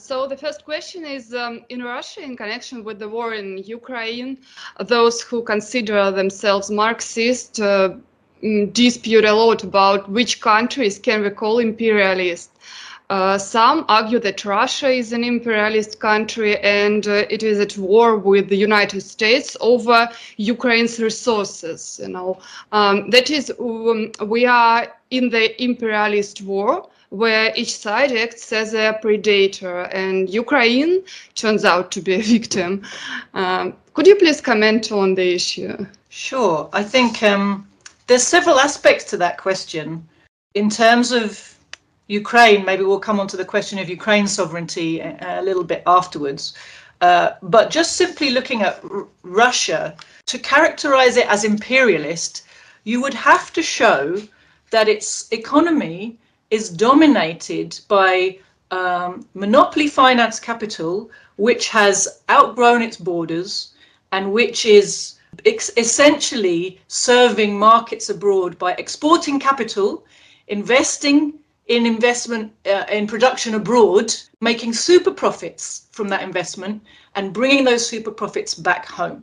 So the first question is, in Russia, in connection with the war in Ukraine, those who consider themselves Marxist dispute a lot about which countries can we call imperialist. Some argue that Russia is an imperialist country and it is at war with the United States over Ukraine's resources. That is, we are in the imperialist war, where each side acts as a predator, and Ukraine turns out to be a victim. Could you please comment on the issue? Sure. I think there's several aspects to that question. In terms of Ukraine, maybe we'll come on to the question of Ukraine's sovereignty a little bit afterwards. But just simply looking at Russia, to characterize it as imperialist, you would have to show that its economy is dominated by monopoly finance capital, which has outgrown its borders and which is essentially serving markets abroad by exporting capital, investing in investment in production abroad, making super profits from that investment and bringing those super profits back home.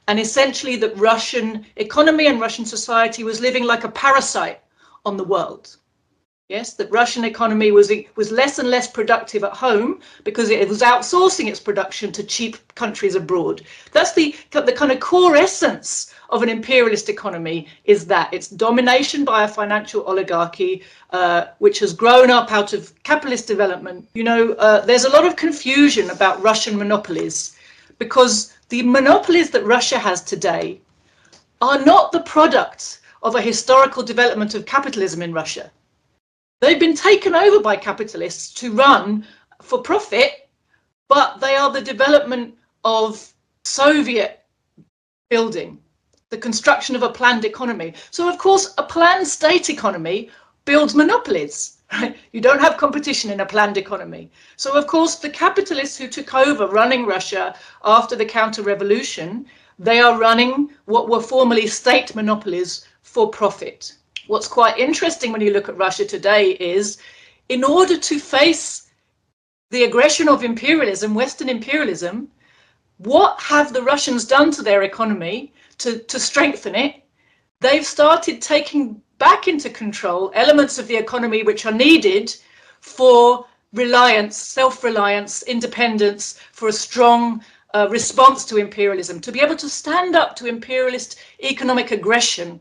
And essentially that Russian economy and Russian society was living like a parasite on the world. Yes, that Russian economy was less and less productive at home because it was outsourcing its production to cheap countries abroad. That's the kind of core essence of an imperialist economy, is that it's domination by a financial oligarchy which has grown up out of capitalist development. There's a lot of confusion about Russian monopolies because the monopolies that Russia has today are not the product of a historical development of capitalism in Russia. They've been taken over by capitalists to run for profit, but they are the development of Soviet building, the construction of a planned economy. So, of course, a planned state economy builds monopolies. Right? You don't have competition in a planned economy. So, of course, the capitalists who took over running Russia after the counter-revolution, they are running what were formerly state monopolies for profit. What's quite interesting when you look at Russia today is, in order to face the aggression of imperialism, Western imperialism, what have the Russians done to their economy to strengthen it? They've started taking back into control elements of the economy which are needed for reliance, self-reliance, independence, for a strong response to imperialism, to be able to stand up to imperialist economic aggression.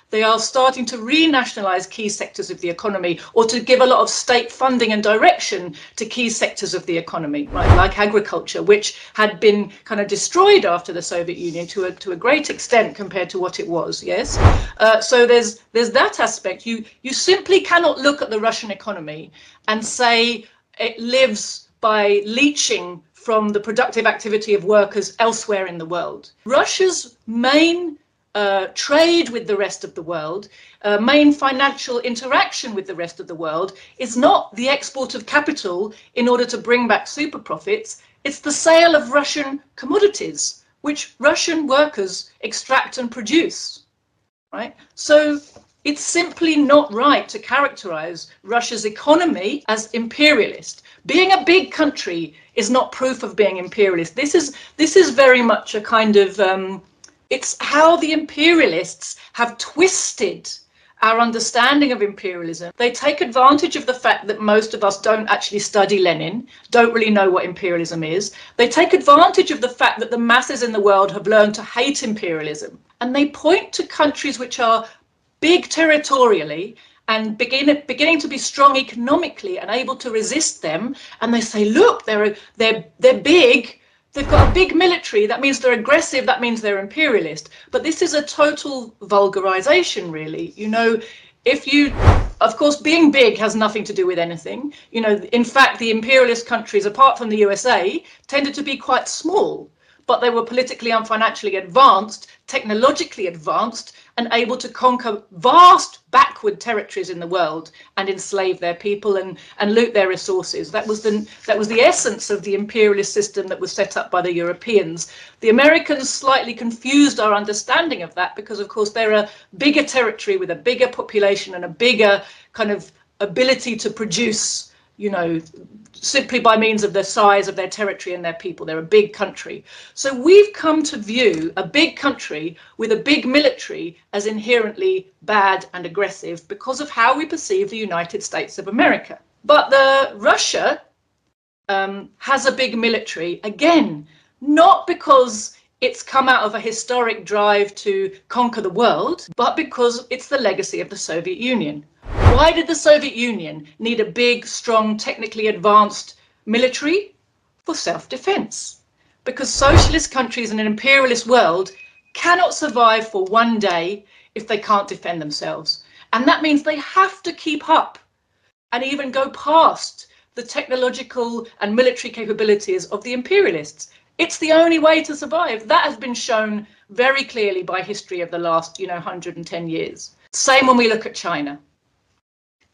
They are starting to renationalize key sectors of the economy, or to give a lot of state funding and direction to key sectors of the economy, right? Like agriculture, which had been kind of destroyed after the Soviet Union to a great extent compared to what it was. Yes, so there's that aspect. You simply cannot look at the Russian economy and say it lives by leeching from the productive activity of workers elsewhere in the world. Russia's main trade with the rest of the world, main financial interaction with the rest of the world is not the export of capital in order to bring back super profits. It's the sale of Russian commodities, which Russian workers extract and produce, right? So it's simply not right to characterize Russia's economy as imperialist. Being a big country is not proof of being imperialist. This is very much a kind of it's how the imperialists have twisted our understanding of imperialism. They take advantage of the fact that most of us don't actually study Lenin, don't really know what imperialism is. They take advantage of the fact that the masses in the world have learned to hate imperialism. And they point to countries which are big territorially and beginning to be strong economically and able to resist them. And they say, look, they're big. They've got a big military, that means they're aggressive, that means they're imperialist. But this is a total vulgarization, really. Of course, being big has nothing to do with anything. In fact, the imperialist countries, apart from the USA, tended to be quite small, but they were politically and financially advanced, technologically advanced, and able to conquer vast backward territories in the world and enslave their people and loot their resources. That was the essence of the imperialist system that was set up by the Europeans. The Americans slightly confused our understanding of that because, of course, they're a bigger territory with a bigger population and a bigger kind of ability to produce you know, simply by means of the size of their territory and their people. They're a big country. So we've come to view a big country with a big military as inherently bad and aggressive because of how we perceive the United States of America. But Russia has a big military, again, not because it's come out of a historic drive to conquer the world, but because it's the legacy of the Soviet Union. Why did the Soviet Union need a big, strong, technically advanced military? For self-defense. Because socialist countries in an imperialist world cannot survive for one day if they can't defend themselves. And that means they have to keep up and even go past the technological and military capabilities of the imperialists. It's the only way to survive. That has been shown very clearly by history of the last, 110 years. Same when we look at China.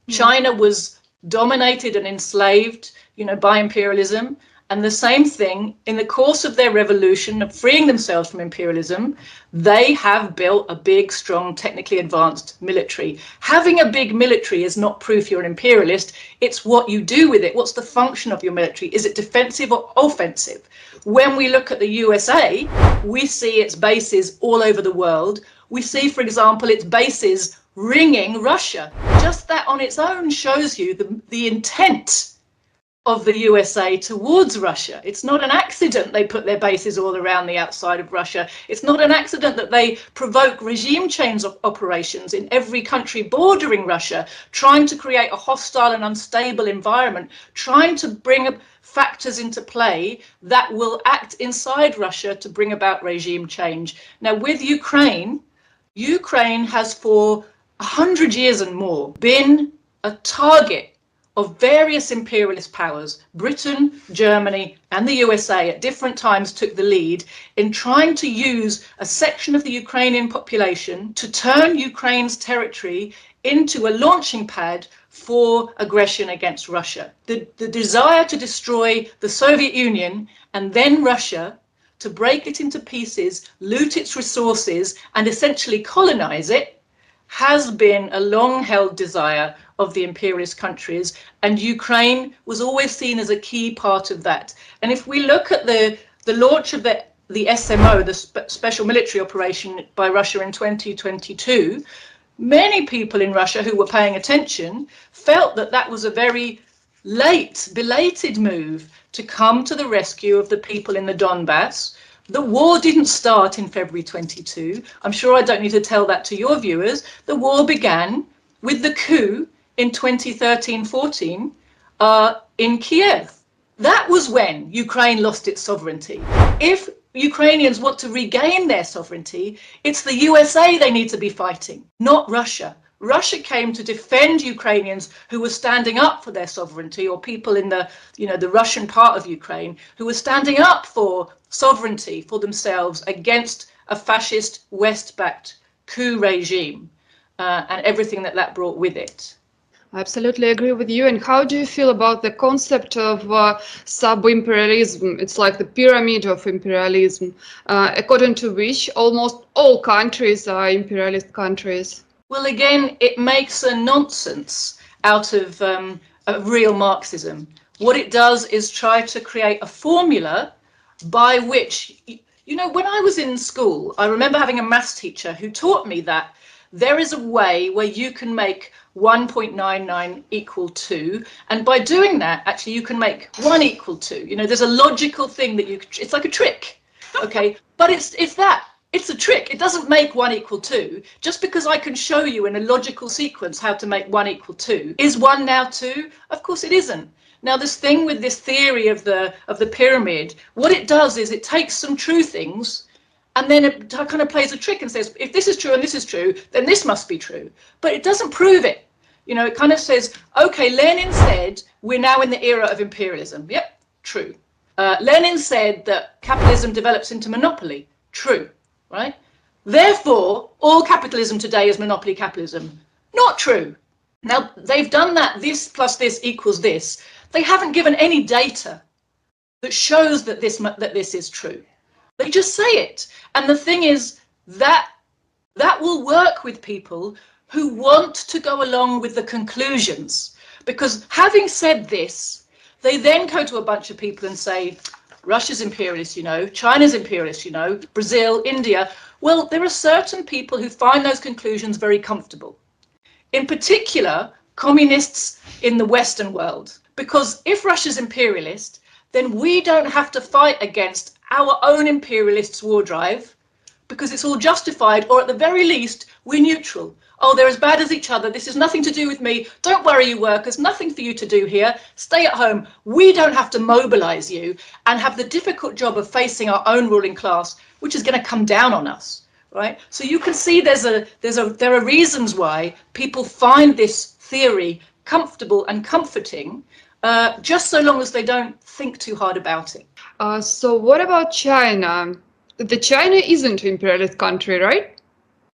China was dominated and enslaved, by imperialism. And the same thing, in the course of their revolution of freeing themselves from imperialism, they have built a big, strong, technically advanced military. Having a big military is not proof you're an imperialist. It's what you do with it. What's the function of your military? Is it defensive or offensive? When we look at the USA, we see its bases all over the world. We see, for example, its bases ringing Russia. Just that on its own shows you the intent of the USA towards Russia. It's not an accident they put their bases all around the outside of Russia. It's not an accident that they provoke regime change operations in every country bordering Russia, trying to create a hostile and unstable environment, trying to bring factors into play that will act inside Russia to bring about regime change. Now, with Ukraine has for 100 years and more been a target of various imperialist powers. Britain, Germany, and the USA at different times took the lead in trying to use a section of the Ukrainian population to turn Ukraine's territory into a launching pad for aggression against Russia. The desire to destroy the Soviet Union and then Russia, to break it into pieces, loot its resources, and essentially colonize it, has been a long-held desire of the imperialist countries, and Ukraine was always seen as a key part of that. And if we look at the launch of the SMO, the special military operation by Russia in 2022, many people in Russia who were paying attention felt that that was a very late, belated move to come to the rescue of the people in the Donbass. The war didn't start in February 22. I'm sure I don't need to tell that to your viewers. The war began with the coup in 2013-14 in Kiev. That was when Ukraine lost its sovereignty. If Ukrainians want to regain their sovereignty, it's the USA they need to be fighting, not Russia. Russia came to defend Ukrainians who were standing up for their sovereignty, or people in the Russian part of Ukraine who were standing up for sovereignty for themselves against a fascist West-backed coup regime and everything that brought with it. I absolutely agree with you. And how do you feel about the concept of sub-imperialism? It's like the pyramid of imperialism, according to which almost all countries are imperialist countries. Well, again, it makes a nonsense out of real Marxism. What it does is try to create a formula by which, when I was in school, I remember having a maths teacher who taught me that there is a way where you can make 1.99 equal 2, and by doing that, actually, you can make 1 equal 2. There's a logical thing that it's like a trick, okay? But it's a trick. It doesn't make 1 equal 2. Just because I can show you in a logical sequence how to make 1 equal 2. Is 1 now 2? Of course it isn't. Now, this thing with this theory of the pyramid, what it does is it takes some true things and then it kind of plays a trick and says, if this is true and this is true, then this must be true. But it doesn't prove it. It kind of says, okay, Lenin said we're now in the era of imperialism. Yep, true. Lenin said that capitalism develops into monopoly. True, right? Therefore, all capitalism today is monopoly capitalism. Not true. Now, they've done that, this plus this equals this. They haven't given any data that shows that this is true. They just say it. And the thing is that will work with people who want to go along with the conclusions. Because having said this, they then go to a bunch of people and say, Russia's imperialist, you know, China's imperialist, you know, Brazil, India. Well, there are certain people who find those conclusions very comfortable. In particular, communists in the Western world. Because if Russia's imperialist, then we don't have to fight against our own imperialists' war drive, because it's all justified, or at the very least, we're neutral. Oh, they're as bad as each other. This has nothing to do with me. Don't worry, you workers. Nothing for you to do here. Stay at home. We don't have to mobilize you and have the difficult job of facing our own ruling class, which is going to come down on us, right? So you can see there are reasons why people find this theory comfortable and comforting, just so long as they don't think too hard about it. So what about China? China isn't an imperialist country, right?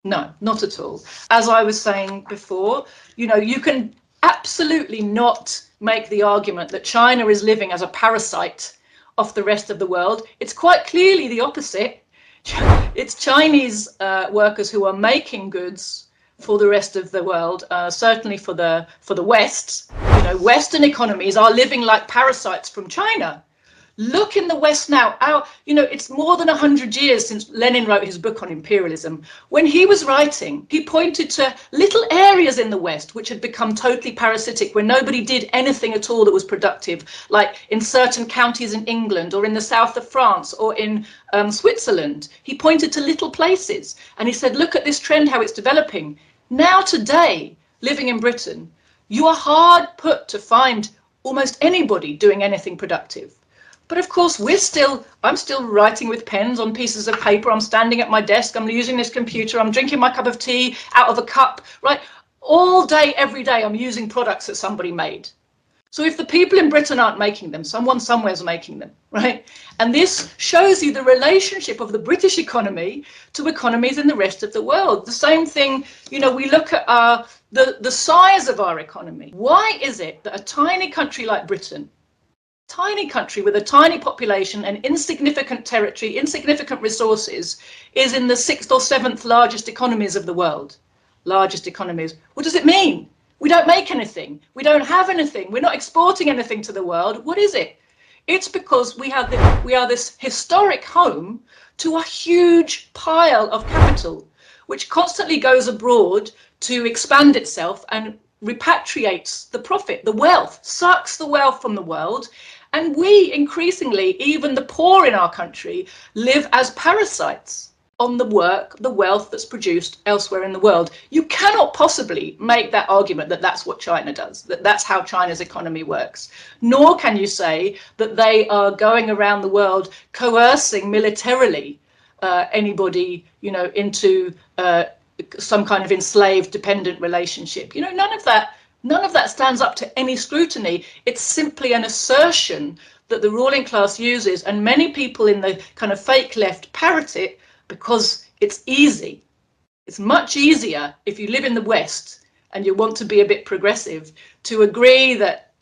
No, not at all. As I was saying before, you know, you can absolutely not make the argument that China is living as a parasite off the rest of the world. It's quite clearly the opposite. It's Chinese workers who are making goods for the rest of the world, certainly for the West. You know, Western economies are living like parasites from China. Look in the West now. You know, it's more than 100 years since Lenin wrote his book on imperialism. When he was writing, he pointed to little areas in the West which had become totally parasitic, where nobody did anything at all that was productive, like in certain counties in England or in the south of France or in Switzerland. He pointed to little places and he said, look at this trend, how it's developing. Now today, living in Britain, you are hard put to find almost anybody doing anything productive. But of course, I'm still writing with pens on pieces of paper. I'm standing at my desk. I'm using this computer. I'm drinking my cup of tea out of a cup, right? All day, every day, I'm using products that somebody made. So if the people in Britain aren't making them, someone somewhere's making them, right? And this shows you the relationship of the British economy to economies in the rest of the world. The same thing, you know, we look at the size of our economy. Why is it that a tiny country like Britain, tiny country with a tiny population and insignificant territory, insignificant resources, is in the 6th or 7th largest economies of the world? Largest economies. What does it mean? We don't make anything. We don't have anything. We're not exporting anything to the world. What is it? It's because we are this historic home to a huge pile of capital, which constantly goes abroad to expand itself and repatriates the profit, the wealth, sucks the wealth from the world. And we increasingly, even the poor in our country, live as parasites on the wealth that's produced elsewhere in the world. You cannot possibly make that argument that that's what China does, that that's how China's economy works. Nor can you say that they are going around the world coercing militarily anybody, you know, into some kind of enslaved, dependent relationship. You know, none of that stands up to any scrutiny. It's simply an assertion that the ruling class uses, and many people in the kind of fake left parrot it because it's easy. It's much easier if you live in the West and you want to be a bit progressive to agree that,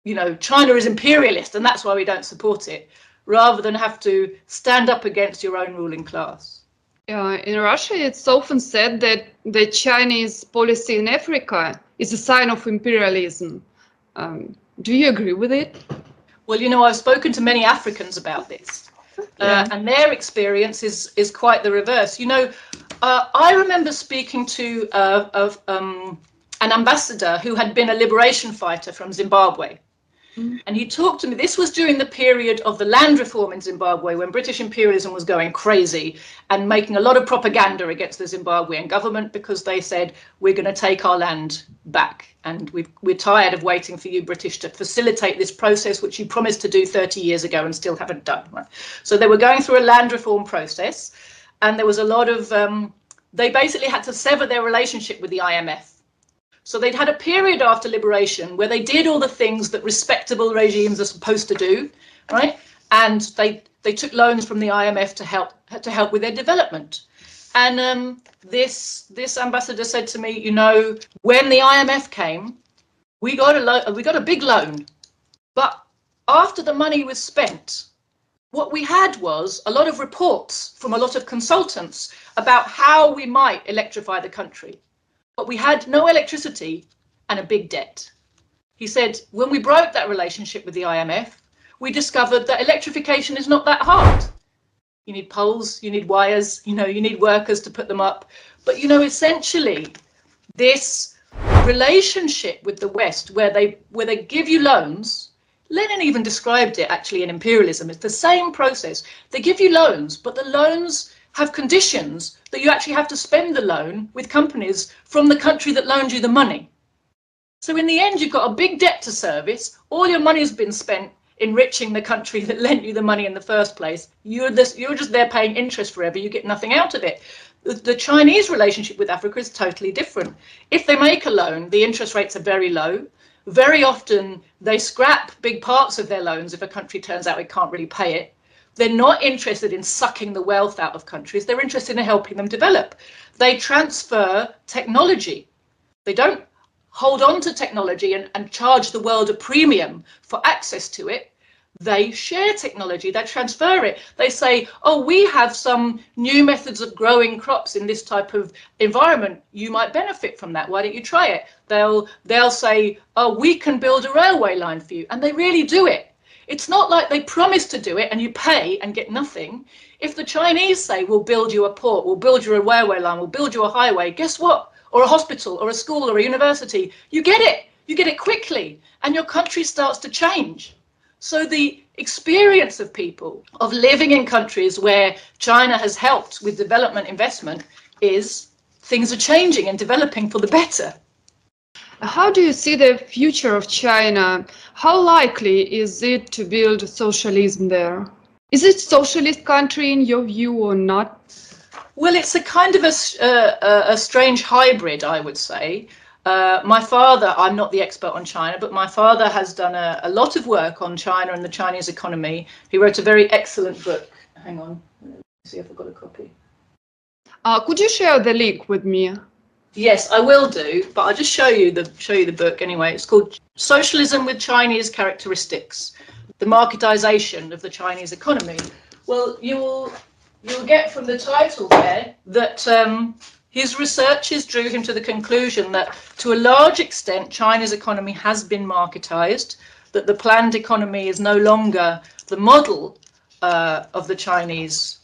you know, China is imperialist and that's why we don't support it, rather than have to stand up against your own ruling class. In Russia, it's often said that the Chinese policy in Africa is a sign of imperialism. Do you agree with it? Well, you know, I've spoken to many Africans about this, and their experience is quite the reverse. You know, I remember speaking to an ambassador who had been a liberation fighter from Zimbabwe. And he talked to me, this was during the period of the land reform in Zimbabwe, when British imperialism was going crazy and making a lot of propaganda against the Zimbabwean government, because they said, we're going to take our land back. And we're tired of waiting for you British to facilitate this process, which you promised to do 30 years ago and still haven't done. Right? So they were going through a land reform process, and there was a lot of, they basically had to sever their relationship with the IMF. So they'd had a period after liberation where they did all the things that respectable regimes are supposed to do, right? And they took loans from the IMF to help with their development. And this ambassador said to me, you know, when the IMF came, we got a big loan, but after the money was spent, what we had was a lot of reports from a lot of consultants about how we might electrify the country. But we had no electricity and a big debt. He said, when we broke that relationship with the IMF, we discovered that electrification is not that hard. You need poles, you need wires, you need workers to put them up. But, essentially, this relationship with the West, where they give you loans, Lenin even described it actually in Imperialism. It's the same process. They give you loans, but the loans have conditions that you actually have to spend the loan with companies from the country that loaned you the money. So in the end, you've got a big debt to service. All your money has been spent enriching the country that lent you the money in the first place. You're just there paying interest forever. You get nothing out of it. The Chinese relationship with Africa is totally different. If they make a loan, the interest rates are very low. Very often they scrap big parts of their loans if a country turns out it can't really pay it. They're not interested in sucking the wealth out of countries. They're interested in helping them develop. They transfer technology. They don't hold on to technology and charge the world a premium for access to it. They share technology, they transfer it. They say, oh, we have some new methods of growing crops in this type of environment. You might benefit from that. Why don't you try it? They'll say, oh, we can build a railway line for you. And they really do it. It's not like they promise to do it and you pay and get nothing. If the Chinese say, we'll build you a port, we'll build you a railway line, we'll build you a highway, guess what? Or a hospital or a school or a university, you get it. You get it quickly and your country starts to change. So the experience of people of living in countries where China has helped with development investment is things are changing and developing for the better. How do you see the future of China? How likely is it to build socialism there? Is it a socialist country in your view or not? Well, it's a kind of a strange hybrid, I would say. My father, I'm not the expert on China, but my father has done a lot of work on China and the Chinese economy. He wrote a very excellent book. Hang on, let me see if I've got a copy. Could you share the link with me? Yes, I will do, but I'll just show you the book anyway. It's called Socialism with Chinese Characteristics: The Marketization of the Chinese Economy. Well, you'll get from the title there that his researches drew him to the conclusion that, to a large extent, China's economy has been marketized, that the planned economy is no longer the model of the Chinese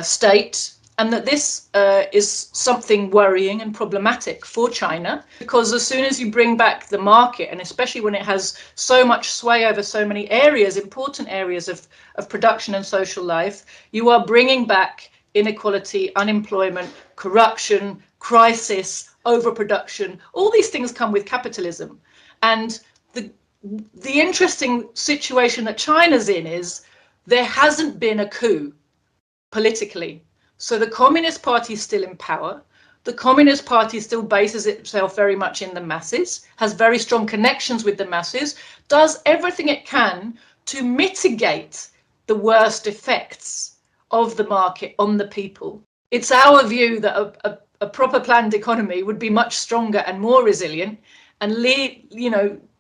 state, and that this is something worrying and problematic for China, because as soon as you bring back the market, and especially when it has so much sway over so many areas, important areas of production and social life, you are bringing back inequality, unemployment, corruption, crisis, overproduction. All these things come with capitalism. And the interesting situation that China's in is there hasn't been a coup politically. So the Communist Party is still in power. The Communist Party still bases itself very much in the masses, has very strong connections with the masses, does everything it can to mitigate the worst effects of the market on the people. It's our view that a proper planned economy would be much stronger and more resilient, and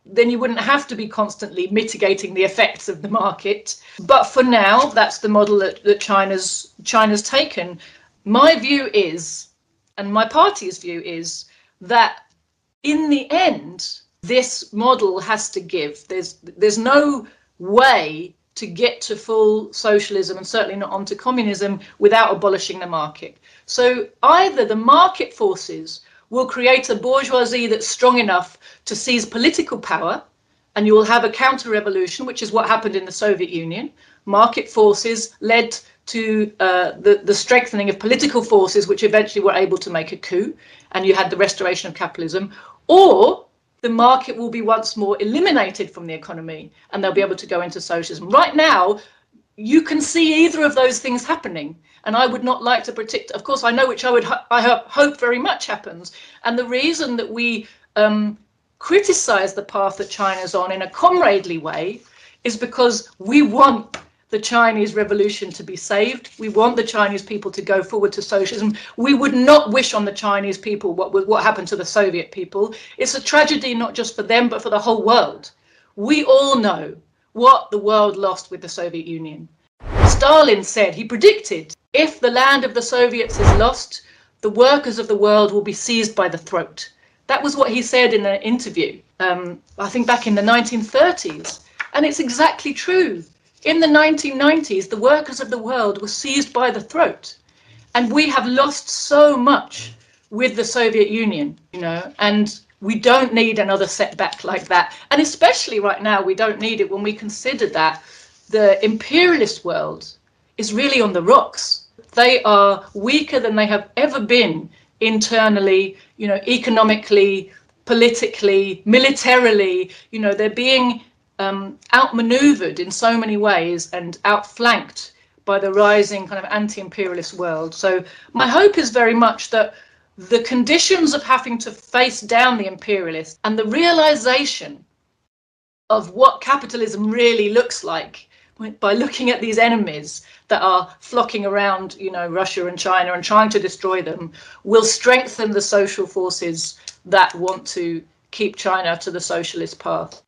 then you wouldn't have to be constantly mitigating the effects of the market. But for now, that's the model that China's taken. My view is, and my party's view is, that in the end, this model has to give. There's no way to get to full socialism, and certainly not onto communism, without abolishing the market. So either the market forces will create a bourgeoisie that's strong enough to seize political power, and you will have a counter-revolution, which is what happened in the Soviet Union. Market forces led to the strengthening of political forces, which eventually were able to make a coup, and you had the restoration of capitalism. Or the market will be once more eliminated from the economy and they'll be able to go into socialism. Right now, you can see either of those things happening. And I would not like to predict, of course, I know which I hope very much happens. And the reason that we criticize the path that China's on in a comradely way is because we want the Chinese revolution to be saved. We want the Chinese people to go forward to socialism. We would not wish on the Chinese people what happened to the Soviet people. It's a tragedy not just for them, but for the whole world. We all know what the world lost with the Soviet Union. Stalin said, he predicted, if the land of the Soviets is lost, the workers of the world will be seized by the throat. That was what he said in an interview. I think back in the 1930s. And it's exactly true. In the 1990s, the workers of the world were seized by the throat. And we have lost so much with the Soviet Union, you know, and we don't need another setback like that. And especially right now, we don't need it when we consider that the imperialist world is really on the rocks. They are weaker than they have ever been internally, you know, economically, politically, militarily. You know, they're being outmaneuvered in so many ways and outflanked by the rising kind of anti-imperialist world. So my hope is very much that the conditions of having to face down the imperialists and the realization of what capitalism really looks like by looking at these enemies that are flocking around, you know, Russia and China and trying to destroy them, will strengthen the social forces that want to keep China to the socialist path.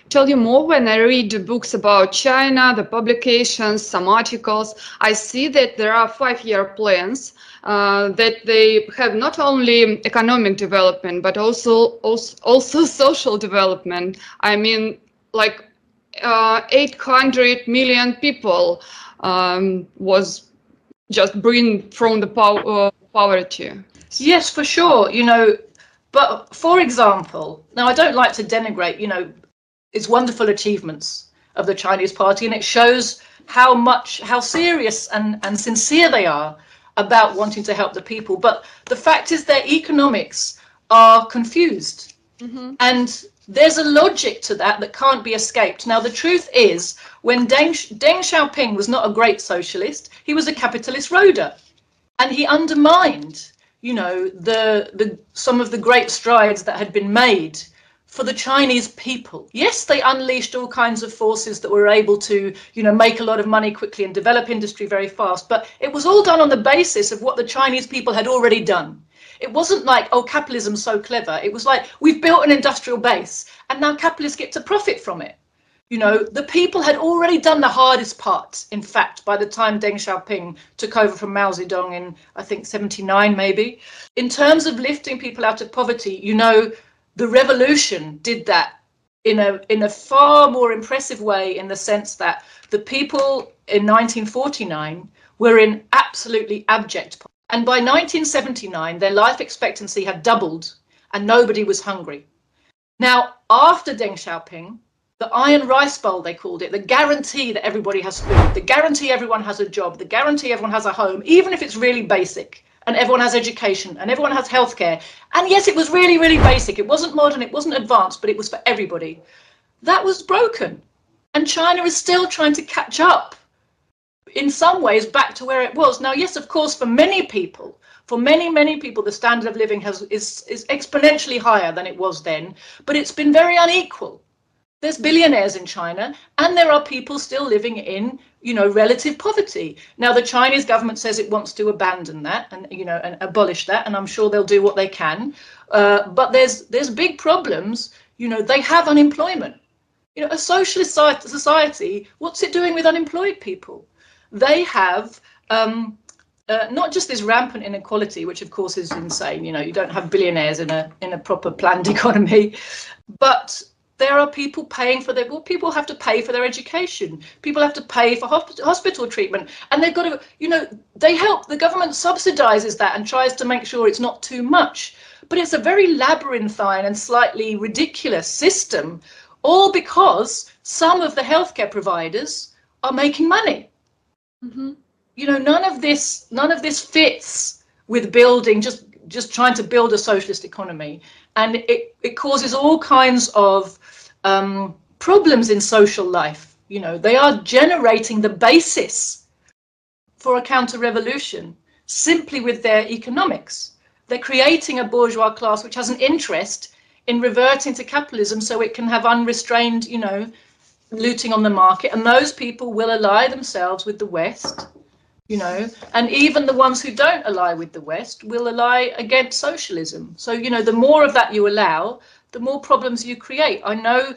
Tell you more, when I read books about China, the publications, some articles, I see that there are 5-year plans, that they have not only economic development, but also social development. I mean, like 800 million people was just bring from the poverty. Yes, for sure, you know, but for example, now I don't like to denigrate, you know, it's wonderful achievements of the Chinese party, and it shows how serious and sincere they are about wanting to help the people. But the fact is their economics are confused. Mm-hmm. And there's a logic to that can't be escaped. Now, the truth is, when Deng Xiaoping was not a great socialist, he was a capitalist roader, and he undermined, you know, some of the great strides that had been made for the Chinese people. Yes, they unleashed all kinds of forces that were able to, you know, make a lot of money quickly and develop industry very fast, but it was all done on the basis of what the Chinese people had already done. It wasn't like, oh, capitalism's so clever. It was like, we've built an industrial base and now capitalists get to profit from it. You know, the people had already done the hardest part, in fact, by the time Deng Xiaoping took over from Mao Zedong in, I think, 79 maybe. In terms of lifting people out of poverty, you know, the revolution did that in a far more impressive way, in the sense that the people in 1949 were in absolutely abject poverty. And by 1979, their life expectancy had doubled and nobody was hungry. Now, after Deng Xiaoping, the iron rice bowl, they called it, the guarantee that everybody has food, the guarantee everyone has a job, the guarantee everyone has a home, even if it's really basic, and everyone has education, and everyone has healthcare. And yes, it was really, really basic. It wasn't modern, it wasn't advanced, but it was for everybody. That was broken. And China is still trying to catch up, in some ways, back to where it was. Now, yes, of course, for many people, many people, the standard of living is exponentially higher than it was then, but it's been very unequal. There's billionaires in China, and there are people still living in, you know, relative poverty. Now, the Chinese government says it wants to abandon that and, you know, and abolish that, and I'm sure they'll do what they can. But there's big problems. You know, they have unemployment. You know, a socialist society, what's it doing with unemployed people? They have not just this rampant inequality, which of course is insane. You know, you don't have billionaires in a proper planned economy, but there are people paying for people have to pay for their education. People have to pay for hospital treatment, and they've got to, you know, the government subsidizes that and tries to make sure it's not too much. But it's a very labyrinthine and slightly ridiculous system, all because some of the healthcare providers are making money. Mm-hmm. You know, none of this fits with building, just trying to build a socialist economy. And it causes all kinds of problems in social life. You know, they are generating the basis for a counter-revolution simply with their economics. They're creating a bourgeois class which has an interest in reverting to capitalism so it can have unrestrained, you know, looting on the market. And those people will ally themselves with the West, you know, and even the ones who don't ally with the West will ally against socialism. So, you know, the more of that you allow, the more problems you create. I know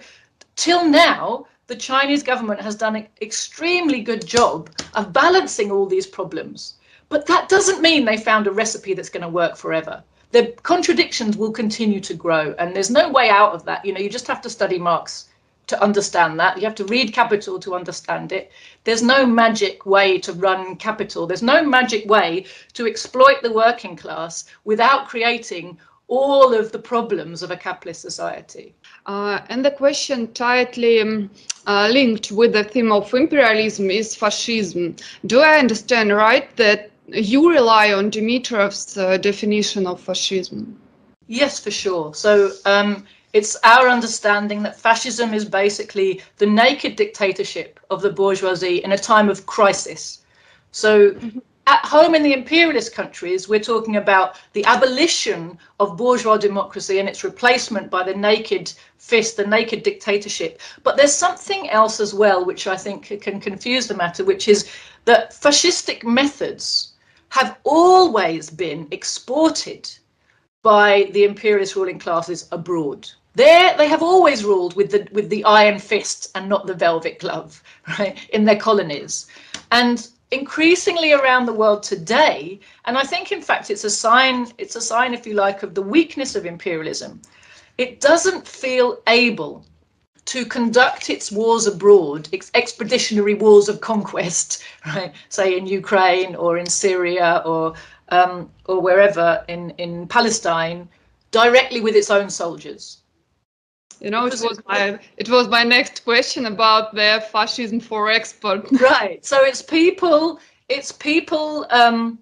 till now, the Chinese government has done an extremely good job of balancing all these problems. But that doesn't mean they found a recipe that's going to work forever. the contradictions will continue to grow, and there's no way out of that. You know, you just have to study Marx to understand that. You have to read Capital to understand it. There's no magic way to run capital. There's no magic way to exploit the working class without creating all of the problems of a capitalist society. And the question tightly linked with the theme of imperialism is fascism. Do I understand right that you rely on Dimitrov's definition of fascism? Yes, for sure. So it's our understanding that fascism is basically the naked dictatorship of the bourgeoisie in a time of crisis. So at home in the imperialist countries, we're talking about the abolition of bourgeois democracy and its replacement by the naked fist, the naked dictatorship. But there's something else as well, which I think can confuse the matter, which is that fascistic methods have always been exported by the imperialist ruling classes abroad. They have always ruled with the iron fist and not the velvet glove, right, in their colonies. And increasingly around the world today, and I think in fact it's a sign, if you like, of the weakness of imperialism. It doesn't feel able to conduct its wars abroad, its expeditionary wars of conquest, right, say in Ukraine or in Syria or wherever in Palestine, directly with its own soldiers. You know, it was my next question about the fascism for export. Right. So it's people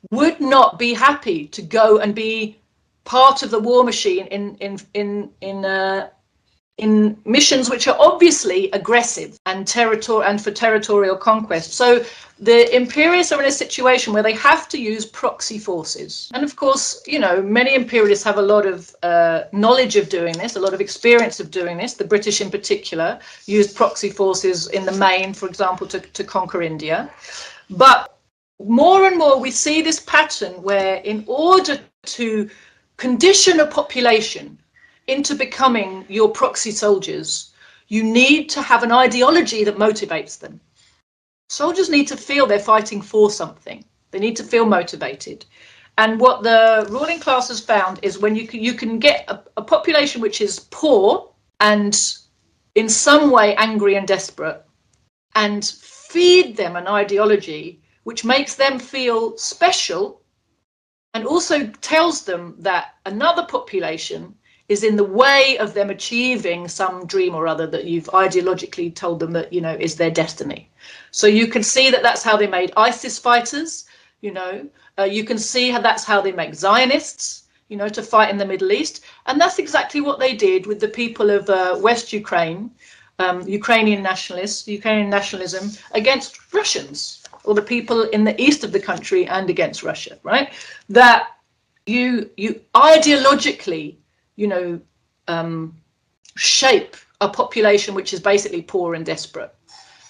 would not be happy to go and be part of the war machine in missions which are obviously aggressive and for territorial conquest. So the imperialists are in a situation where they have to use proxy forces. And of course, you know, many imperialists have a lot of knowledge of doing this, a lot of experience of doing this. The British in particular used proxy forces in the main, for example, to conquer India. But more and more we see this pattern where in order to condition a population into becoming your proxy soldiers, you need to have an ideology that motivates them. Soldiers need to feel they're fighting for something. They need to feel motivated. And what the ruling class has found is when you can get a population which is poor and in some way angry and desperate, and feed them an ideology which makes them feel special and also tells them that another population is in the way of them achieving some dream or other that you've ideologically told them that, you know, is their destiny. So you can see that that's how they made ISIS fighters, you know, you can see how that's how they make Zionists, you know, to fight in the Middle East. And that's exactly what they did with the people of West Ukraine, Ukrainian nationalism against Russians, or the people in the east of the country and against Russia, right? That you ideologically, you know, shape a population which is basically poor and desperate,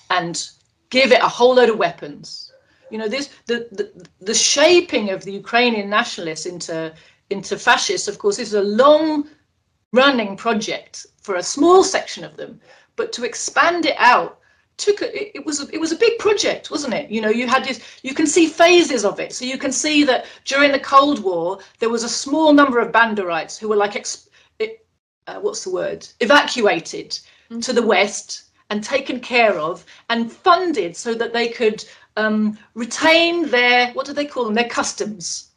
and give it a whole load of weapons. You know, the shaping of the Ukrainian nationalists into fascists, of course, is a long-running project for a small section of them, but to expand it out it was a big project, wasn't it? You know, you can see phases of it. So you can see that during the Cold War there was a small number of Banderites who were like evacuated to the West and taken care of and funded so that they could retain their, what do they call them, their customs,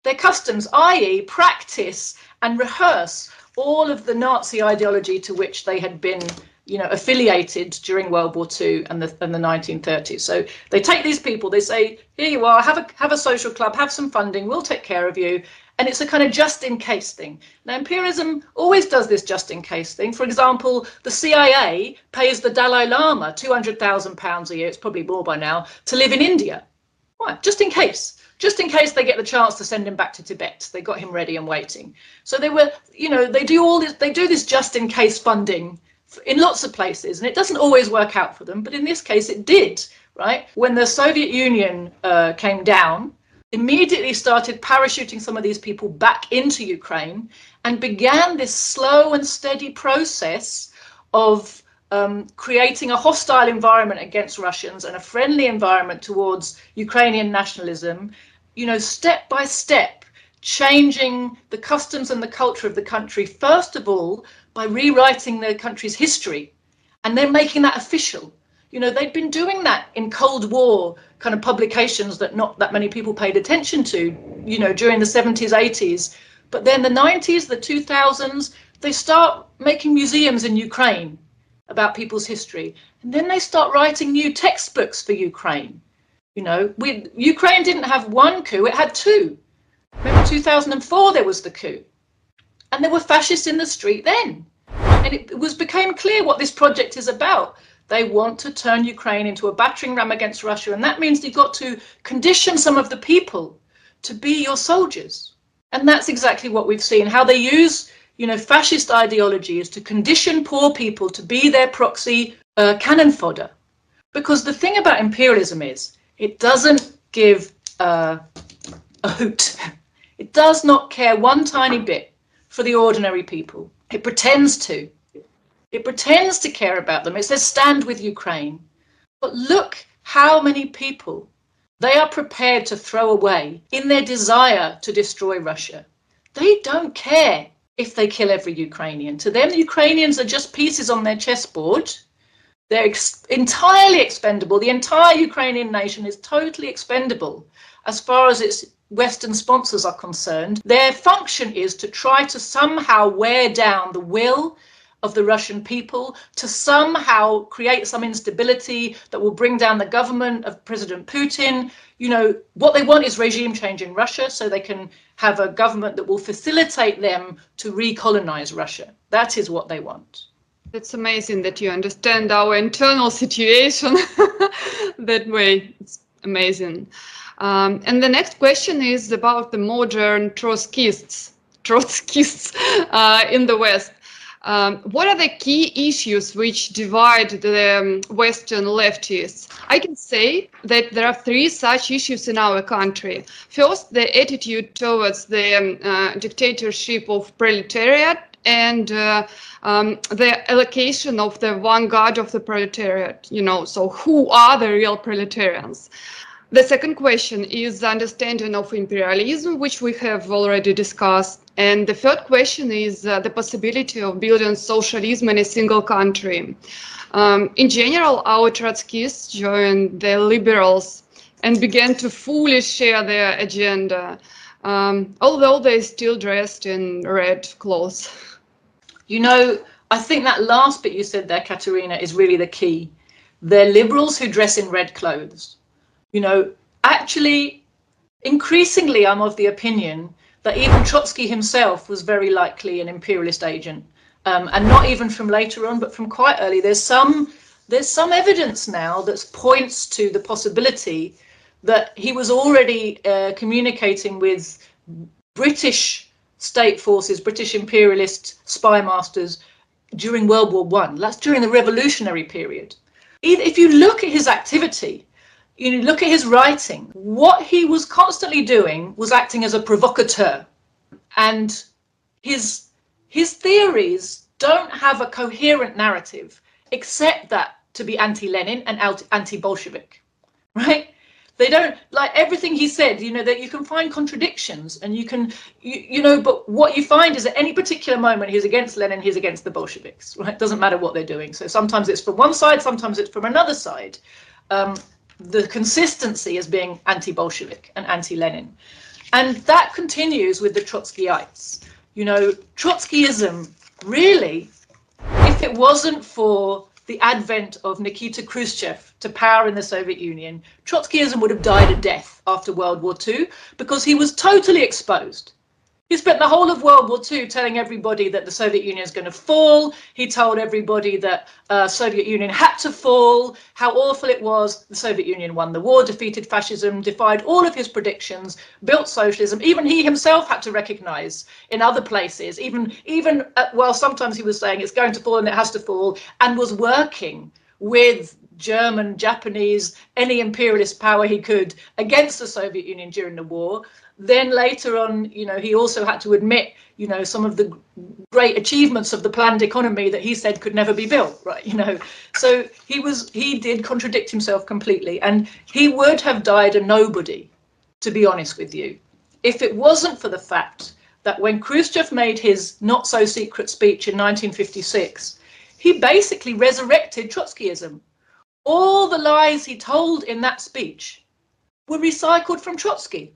i.e. practice and rehearse all of the Nazi ideology to which they had been, you know, affiliated during World War II and the 1930s. So they take these people, they say, here you are, have a social club, have some funding, we'll take care of you. And it's a kind of just in case thing. Now, imperialism always does this just in case thing. For example, the CIA pays the Dalai Lama £200,000 a year, it's probably more by now, to live in India. Why? Just in case they get the chance to send him back to Tibet. They got him ready and waiting. So they were, you know, they do this just in case funding in lots of places, and it doesn't always work out for them, but in this case it did, right? When the Soviet Union came down, immediately started parachuting some of these people back into Ukraine and began this slow and steady process of creating a hostile environment against Russians and a friendly environment towards Ukrainian nationalism, you know, step by step, changing the customs and the culture of the country, first of all, by rewriting the country's history and then making that official. You know, they'd been doing that in Cold War kind of publications that not that many people paid attention to, you know, during the 70s, 80s. But then the 90s, the 2000s, they start making museums in Ukraine about people's history. And then they start writing new textbooks for Ukraine. You know, Ukraine didn't have one coup, it had two. Remember 2004, there was the coup. And there were fascists in the street then. And it became clear what this project is about. They want to turn Ukraine into a battering ram against Russia. And that means you've got to condition some of the people to be your soldiers. And that's exactly what we've seen, how they use, you know, fascist ideologies to condition poor people to be their proxy cannon fodder. Because the thing about imperialism is it doesn't give a hoot. It does not care one tiny bit for the ordinary people. It pretends to. It pretends to care about them. It says stand with Ukraine. But look how many people they are prepared to throw away in their desire to destroy Russia. They don't care if they kill every Ukrainian. To them, the Ukrainians are just pieces on their chessboard. They're entirely expendable. The entire Ukrainian nation is totally expendable as far as its Western sponsors are concerned. Their function is to try to somehow wear down the will of the Russian people, to somehow create some instability that will bring down the government of President Putin. You know, what they want is regime change in Russia so they can have a government that will facilitate them to recolonize Russia. That is what they want. It's amazing that you understand our internal situation that way. It's amazing. And the next question is about the modern Trotskists in the West. What are the key issues which divide the Western leftists? I can say that there are three such issues in our country. First, the attitude towards the dictatorship of proletariat and the allocation of the vanguard of the proletariat, you know, so who are the real proletarians? The second question is the understanding of imperialism, which we have already discussed. And the third question is the possibility of building socialism in a single country. In general, our Trotskyists joined the liberals and began to fully share their agenda, although they're still dressed in red clothes. You know, I think that last bit you said there, Katerina, is really the key. They're liberals who dress in red clothes. You know, actually, increasingly, I'm of the opinion that even Trotsky himself was very likely an imperialist agent, and not even from later on, but from quite early. There's some evidence now that points to the possibility that he was already communicating with British state forces, British imperialist spy masters during World War I. That's during the revolutionary period. If you look at his activity, you look at his writing, what he was constantly doing was acting as a provocateur. And his theories don't have a coherent narrative, except that to be anti-Lenin and anti-Bolshevik, right? They don't, like everything he said, you know, that you can find contradictions and you can, you know, but what you find is at any particular moment, he's against Lenin, he's against the Bolsheviks, right? Doesn't matter what they're doing. So sometimes it's from one side, sometimes it's from another side. The consistency as being anti-Bolshevik and anti-Lenin. And that continues with the Trotskyites. You know, Trotskyism really, if it wasn't for the advent of Nikita Khrushchev to power in the Soviet Union, Trotskyism would have died a death after World War II because he was totally exposed. He spent the whole of World War II telling everybody that the Soviet Union is going to fall. He told everybody that Soviet Union had to fall, how awful it was. The Soviet Union won the war, defeated fascism, defied all of his predictions, built socialism. Even he himself had to recognize in other places, well, sometimes he was saying it's going to fall and it has to fall, and was working with German, Japanese, any imperialist power he could against the Soviet Union during the war. Then later on, you know, he also had to admit, you know, some of the great achievements of the planned economy that he said could never be built, right? You know, so he did contradict himself completely, and he would have died a nobody, to be honest with you, if it wasn't for the fact that when Khrushchev made his not-so-secret speech in 1956, he basically resurrected Trotskyism. All the lies he told in that speech were recycled from Trotsky.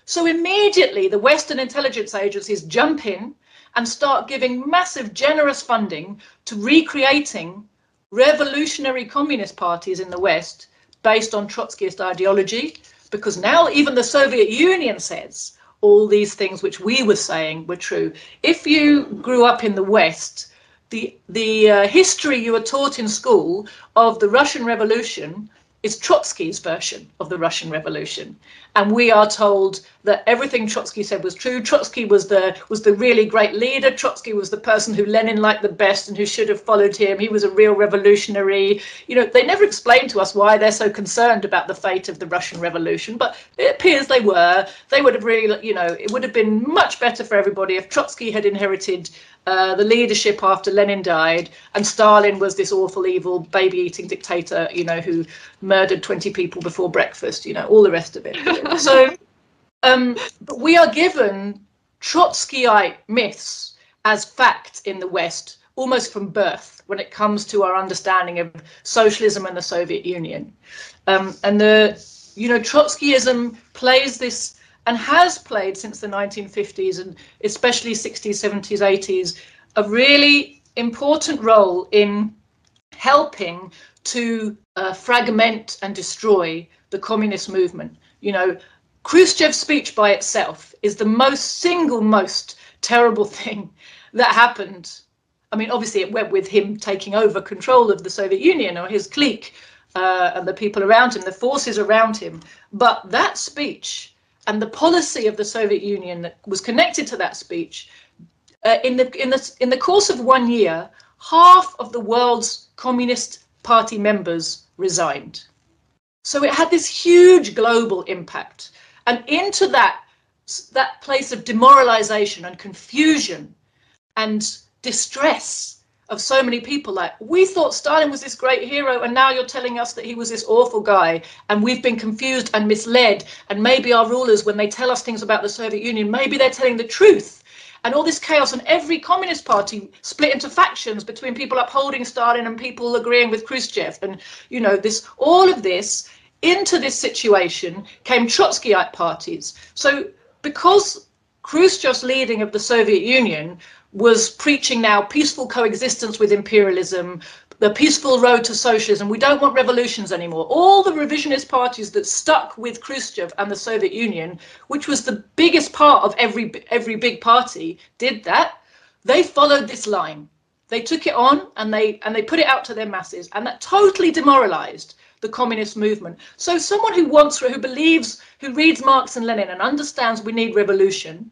So immediately the Western intelligence agencies jump in and start giving massive generous funding to recreating revolutionary communist parties in the West based on Trotskyist ideology, because now even the Soviet Union says all these things which we were saying were true. If you grew up in the West, the history you were taught in school of the Russian Revolution is Trotsky's version of the Russian Revolution, and we are told that everything Trotsky said was true. Trotsky was the really great leader. Trotsky was the person who Lenin liked the best and who should have followed him. He was a real revolutionary. You know, they never explained to us why they're so concerned about the fate of the Russian Revolution, but it appears they were. They would have really, you know, it would have been much better for everybody if Trotsky had inherited the leadership after Lenin died, and Stalin was this awful, evil, baby-eating dictator, you know, who murdered 20 people before breakfast, you know, all the rest of it. So but we are given Trotskyite myths as fact in the West almost from birth when it comes to our understanding of socialism and the Soviet Union. And you know, Trotskyism plays this, and has played since the 1950s and especially 60s, 70s, 80s, a really important role in helping to fragment and destroy the communist movement. You know, Khrushchev's speech by itself is the single most terrible thing that happened. I mean, obviously it went with him taking over control of the Soviet Union, or his clique and the people around him, the forces around him. But that speech and the policy of the Soviet Union that was connected to that speech, in the course of 1 year, half of the world's Communist Party members resigned. So it had this huge global impact, and into that place of demoralization and confusion and distress of so many people. Like, we thought Stalin was this great hero, and now you're telling us that he was this awful guy, and we've been confused and misled, and maybe our rulers, when they tell us things about the Soviet Union, maybe they're telling the truth. And all this chaos, and every communist party split into factions between people upholding Stalin and people agreeing with Khrushchev. And, you know, all of this, into this situation came Trotskyite parties. So because Khrushchev's leading of the Soviet Union was preaching now peaceful coexistence with imperialism, the peaceful road to socialism, we don't want revolutions anymore. All the revisionist parties that stuck with Khrushchev and the Soviet Union, which was the biggest part of every big party, did that. They followed this line. They took it on and they put it out to their masses, and that totally demoralized the communist movement. So someone who believes, who reads Marx and Lenin and understands we need revolution,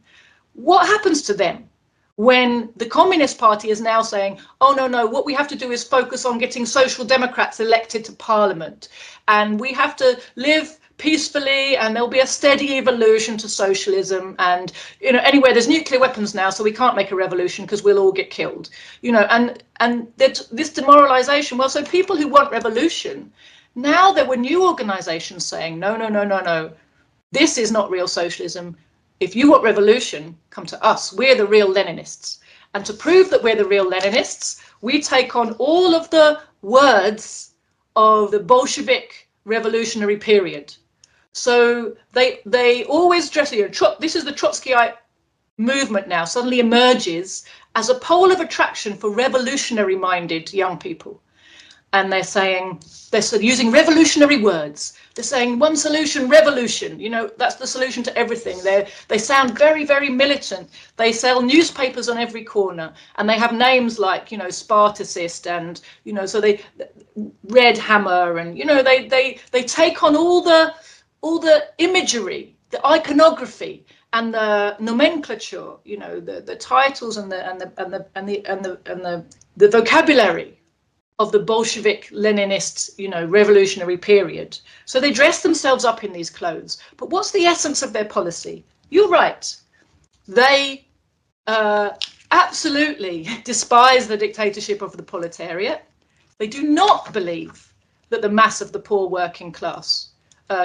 what happens to them when the Communist Party is now saying, oh, no, what we have to do is focus on getting social democrats elected to parliament, and we have to live peacefully, and there'll be a steady evolution to socialism, and, you know, anyway, there's nuclear weapons now, so we can't make a revolution because we'll all get killed, you know, and this demoralization. Well, so people who want revolution, now there were new organizations saying, no, this is not real socialism. If you want revolution, come to us. We're the real Leninists. And to prove that we're the real Leninists, we take on all of the words of the Bolshevik revolutionary period. So they always dress, you know, this is the Trotskyite movement now, suddenly emerges as a pole of attraction for revolutionary-minded young people. And they're using revolutionary words. They're saying one solution, revolution. You know, that's the solution to everything. They sound very, very militant. They sell newspapers on every corner, and they have names like, you know, Spartacist, and, you know, so Red Hammer, and, you know, they take on all the imagery, the iconography, and the nomenclature. You know, the titles and the vocabulary of the Bolshevik Leninist, you know, revolutionary period. So they dress themselves up in these clothes. But what's the essence of their policy? You're right. They absolutely despise the dictatorship of the proletariat. They do not believe that the mass of the poor working class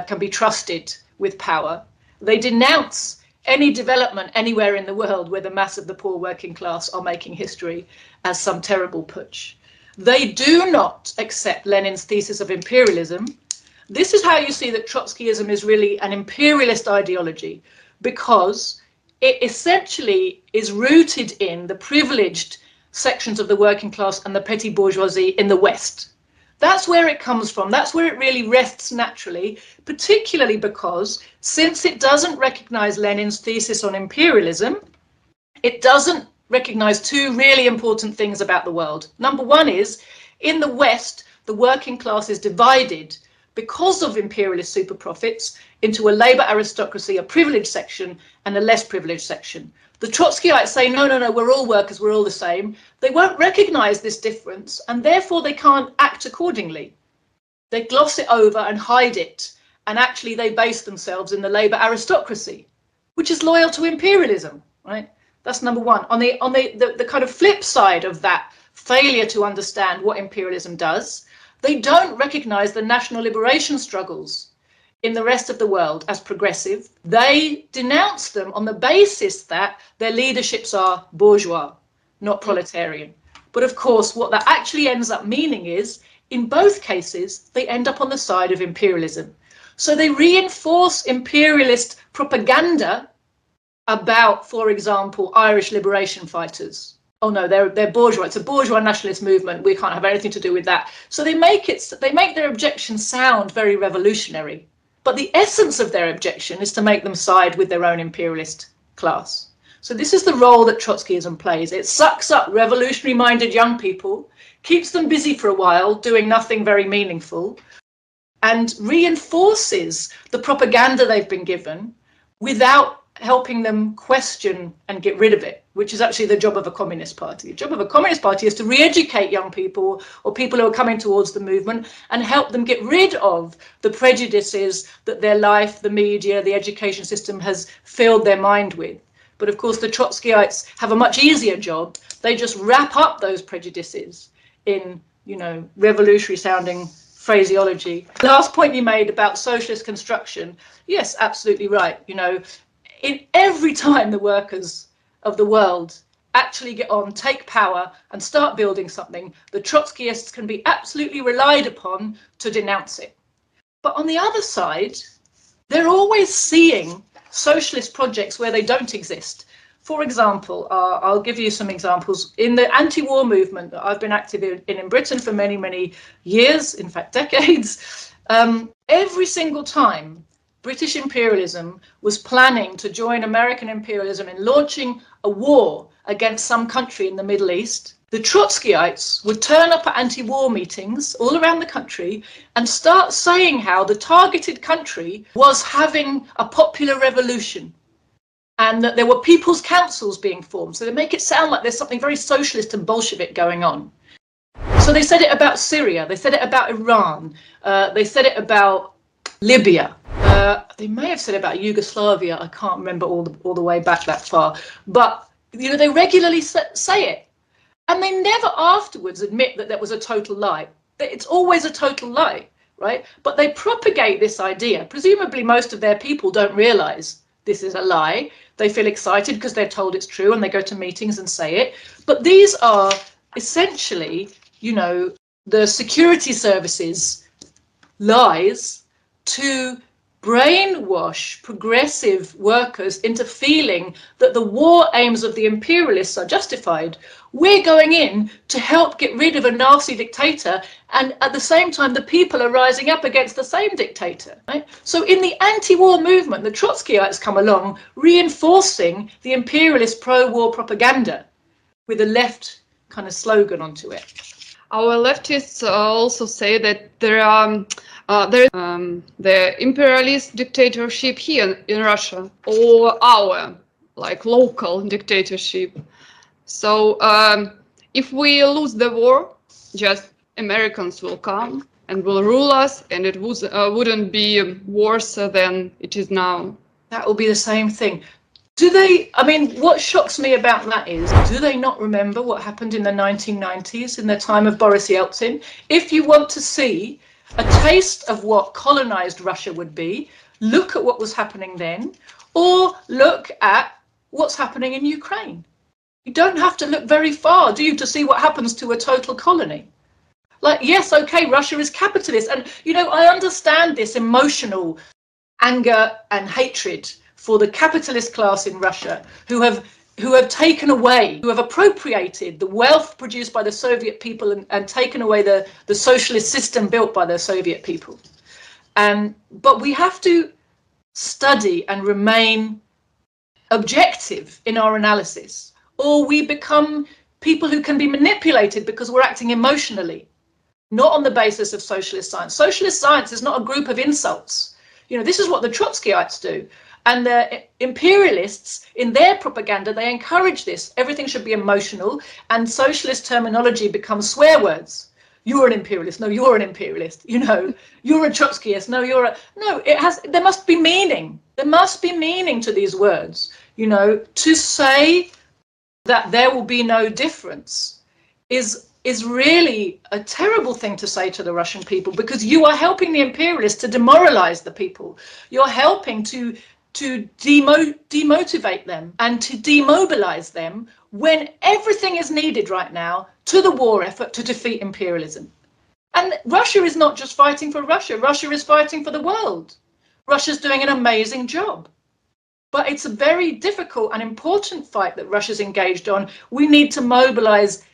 can be trusted with power. They denounce any development anywhere in the world where the mass of the poor working class are making history as some terrible putsch. They do not accept Lenin's thesis of imperialism. This is how you see that Trotskyism is really an imperialist ideology, because it essentially is rooted in the privileged sections of the working class and the petty bourgeoisie in the West. That's where it comes from. That's where it really rests naturally, particularly because since it doesn't recognize Lenin's thesis on imperialism, it doesn't recognize two really important things about the world. Number one is, in the West, the working class is divided because of imperialist super profits into a labor aristocracy, a privileged section, and a less privileged section. The Trotskyites say, no, no, no, we're all workers, we're all the same. They won't recognize this difference, and therefore they can't act accordingly. They gloss it over and hide it, and actually they base themselves in the labor aristocracy, which is loyal to imperialism, right? That's number one. On the kind of flip side of that failure to understand what imperialism does, they don't recognize the national liberation struggles in the rest of the world as progressive. They denounce them on the basis that their leaderships are bourgeois, not proletarian. But of course, what that actually ends up meaning is, in both cases, they end up on the side of imperialism. So they reinforce imperialist propaganda about, for example, Irish liberation fighters. Oh no, they're bourgeois. It's a bourgeois nationalist movement. We can't have anything to do with that. So they make their objection sound very revolutionary. But the essence of their objection is to make them side with their own imperialist class. So this is the role that Trotskyism plays. It sucks up revolutionary-minded young people, keeps them busy for a while, doing nothing very meaningful, and reinforces the propaganda they've been given without helping them question and get rid of it, which is actually the job of a communist party. The job of a communist party is to re-educate young people or people who are coming towards the movement and help them get rid of the prejudices that their life, the media, the education system has filled their mind with. But of course, the Trotskyites have a much easier job. They just wrap up those prejudices in, revolutionary sounding phraseology. Last point you made about socialist construction. Yes, absolutely right. In every time the workers of the world actually get on, take power and start building something, the Trotskyists can be absolutely relied upon to denounce it. But on the other side, they're always seeing socialist projects where they don't exist. For example, I'll give you some examples. In the anti-war movement that I've been active in Britain for many, many years, in fact decades, every single time British imperialism was planning to join American imperialism in launching a war against some country in the Middle East, the Trotskyites would turn up at anti-war meetings all around the country and start saying how the targeted country was having a popular revolution and that there were people's councils being formed. So they make it sound like there's something very socialist and Bolshevik going on. So they said it about Syria, they said it about Iran, they said it about Libya. They may have said about Yugoslavia. I can't remember all the way back that far. But, they regularly say it. And they never afterwards admit that that was a total lie. It's always a total lie, right? But they propagate this idea. Presumably most of their people don't realize this is a lie. They feel excited because they're told it's true and they go to meetings and say it. But these are essentially, the security services lies to brainwash progressive workers into feeling that the war aims of the imperialists are justified. We're going in to help get rid of a Nazi dictator, and at the same time the people are rising up against the same dictator, right? So in the anti-war movement, the Trotskyites come along reinforcing the imperialist pro-war propaganda with a left kind of slogan onto it. Our leftists also say that there the imperialist dictatorship here in Russia, or our local dictatorship. So if we lose the war, just Americans will come and will rule us, and it wouldn't be worse than it is now. That will be the same thing. What shocks me about that is, do they not remember what happened in the 1990s in the time of Boris Yeltsin? If you want to see a taste of what colonized Russia would be, look at what was happening then. Or look at what's happening in Ukraine. You don't have to look very far, do you, to see what happens to a total colony? Like, yes, okay, Russia is capitalist. And, you know, I understand this emotional anger and hatred for the capitalist class in Russia who have taken away, who have appropriated the wealth produced by the Soviet people and taken away the socialist system built by the Soviet people. But we have to study and remain objective in our analysis, or we become people who can be manipulated because we're acting emotionally, not on the basis of socialist science. Socialist science is not a group of insults. You know, this is what the Trotskyites do. And the imperialists, in their propaganda, they encourage this. Everything should be emotional, and socialist terminology becomes swear words. You're an imperialist. No, you're an imperialist. You know, you're a Trotskyist. No, you're a... No, there must be meaning. There must be meaning to these words. You know, to say that there will be no difference is really a terrible thing to say to the Russian people, because you are helping the imperialists to demoralize the people. You're helping to demotivate them and to demobilize them when everything is needed right now to the war effort to defeat imperialism. And Russia is not just fighting for Russia. Russia is fighting for the world. Russia's doing an amazing job. But it's a very difficult and important fight that Russia's engaged on. We need to mobilize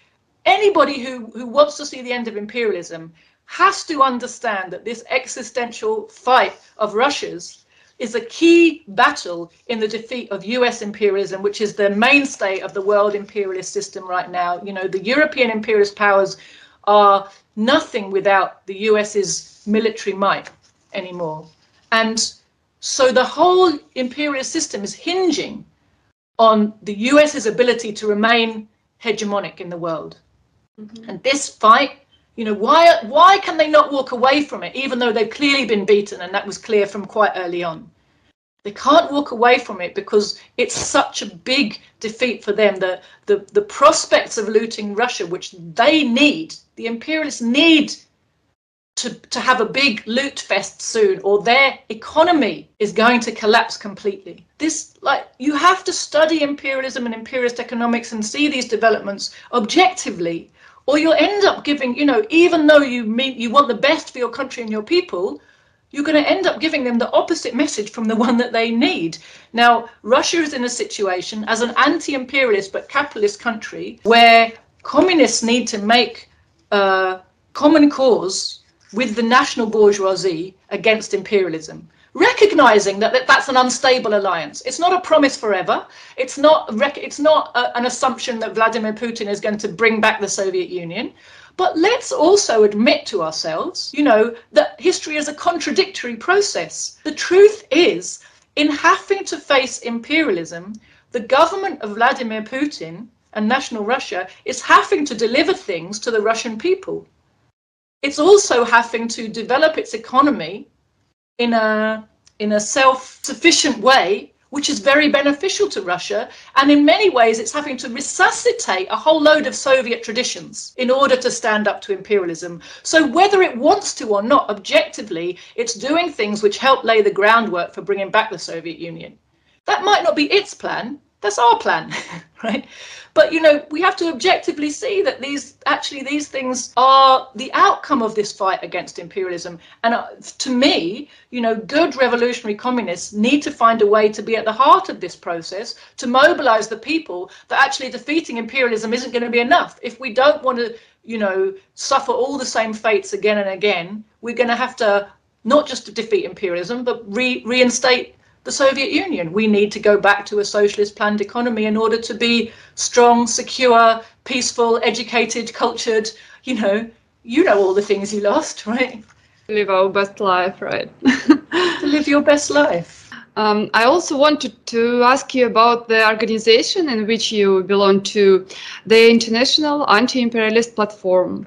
anybody who wants to see the end of imperialism has to understand that this existential fight of Russia's is a key battle in the defeat of US imperialism, which is the mainstay of the world imperialist system right now. You know, the European imperialist powers are nothing without the US's military might anymore. And so the whole imperialist system is hinging on the US's ability to remain hegemonic in the world. Mm-hmm. And this fight, you know, why can they not walk away from it, even though they've clearly been beaten, and that was clear from quite early on? They can't walk away from it because it's such a big defeat for them. The prospects of looting Russia, which they need, the imperialists need to have a big loot fest soon, or their economy is going to collapse completely. This, like, you have to study imperialism and imperialist economics and see these developments objectively, or you'll end up giving, you know, even though you want the best for your country and your people, you're going to end up giving them the opposite message from the one that they need. Now, Russia is in a situation as an anti-imperialist but capitalist country where communists need to make common cause with the national bourgeoisie against imperialism, recognizing that that's an unstable alliance. It's not a promise forever. It's not an assumption that Vladimir Putin is going to bring back the Soviet Union. But let's also admit to ourselves, you know, that history is a contradictory process. The truth is, in having to face imperialism, the government of Vladimir Putin and national Russia is having to deliver things to the Russian people. It's also having to develop its economy in a self-sufficient way, which is very beneficial to Russia. And in many ways, it's having to resuscitate a whole load of Soviet traditions in order to stand up to imperialism. So whether it wants to or not, objectively, it's doing things which help lay the groundwork for bringing back the Soviet Union. That might not be its plan. That's our plan, right? But, you know, we have to objectively see that these things are the outcome of this fight against imperialism. And to me, you know, good revolutionary communists need to find a way to be at the heart of this process, to mobilize the people that actually defeating imperialism isn't going to be enough. If we don't want to, you know, suffer all the same fates again and again, we're going to have to not just to defeat imperialism, but reinstate the Soviet Union. We need to go back to a socialist planned economy in order to be strong, secure, peaceful, educated, cultured, you know all the things you lost, right? Live our best life, right? To live your best life. I also wanted to ask you about the organization in which you belong to, the International Anti-Imperialist Platform.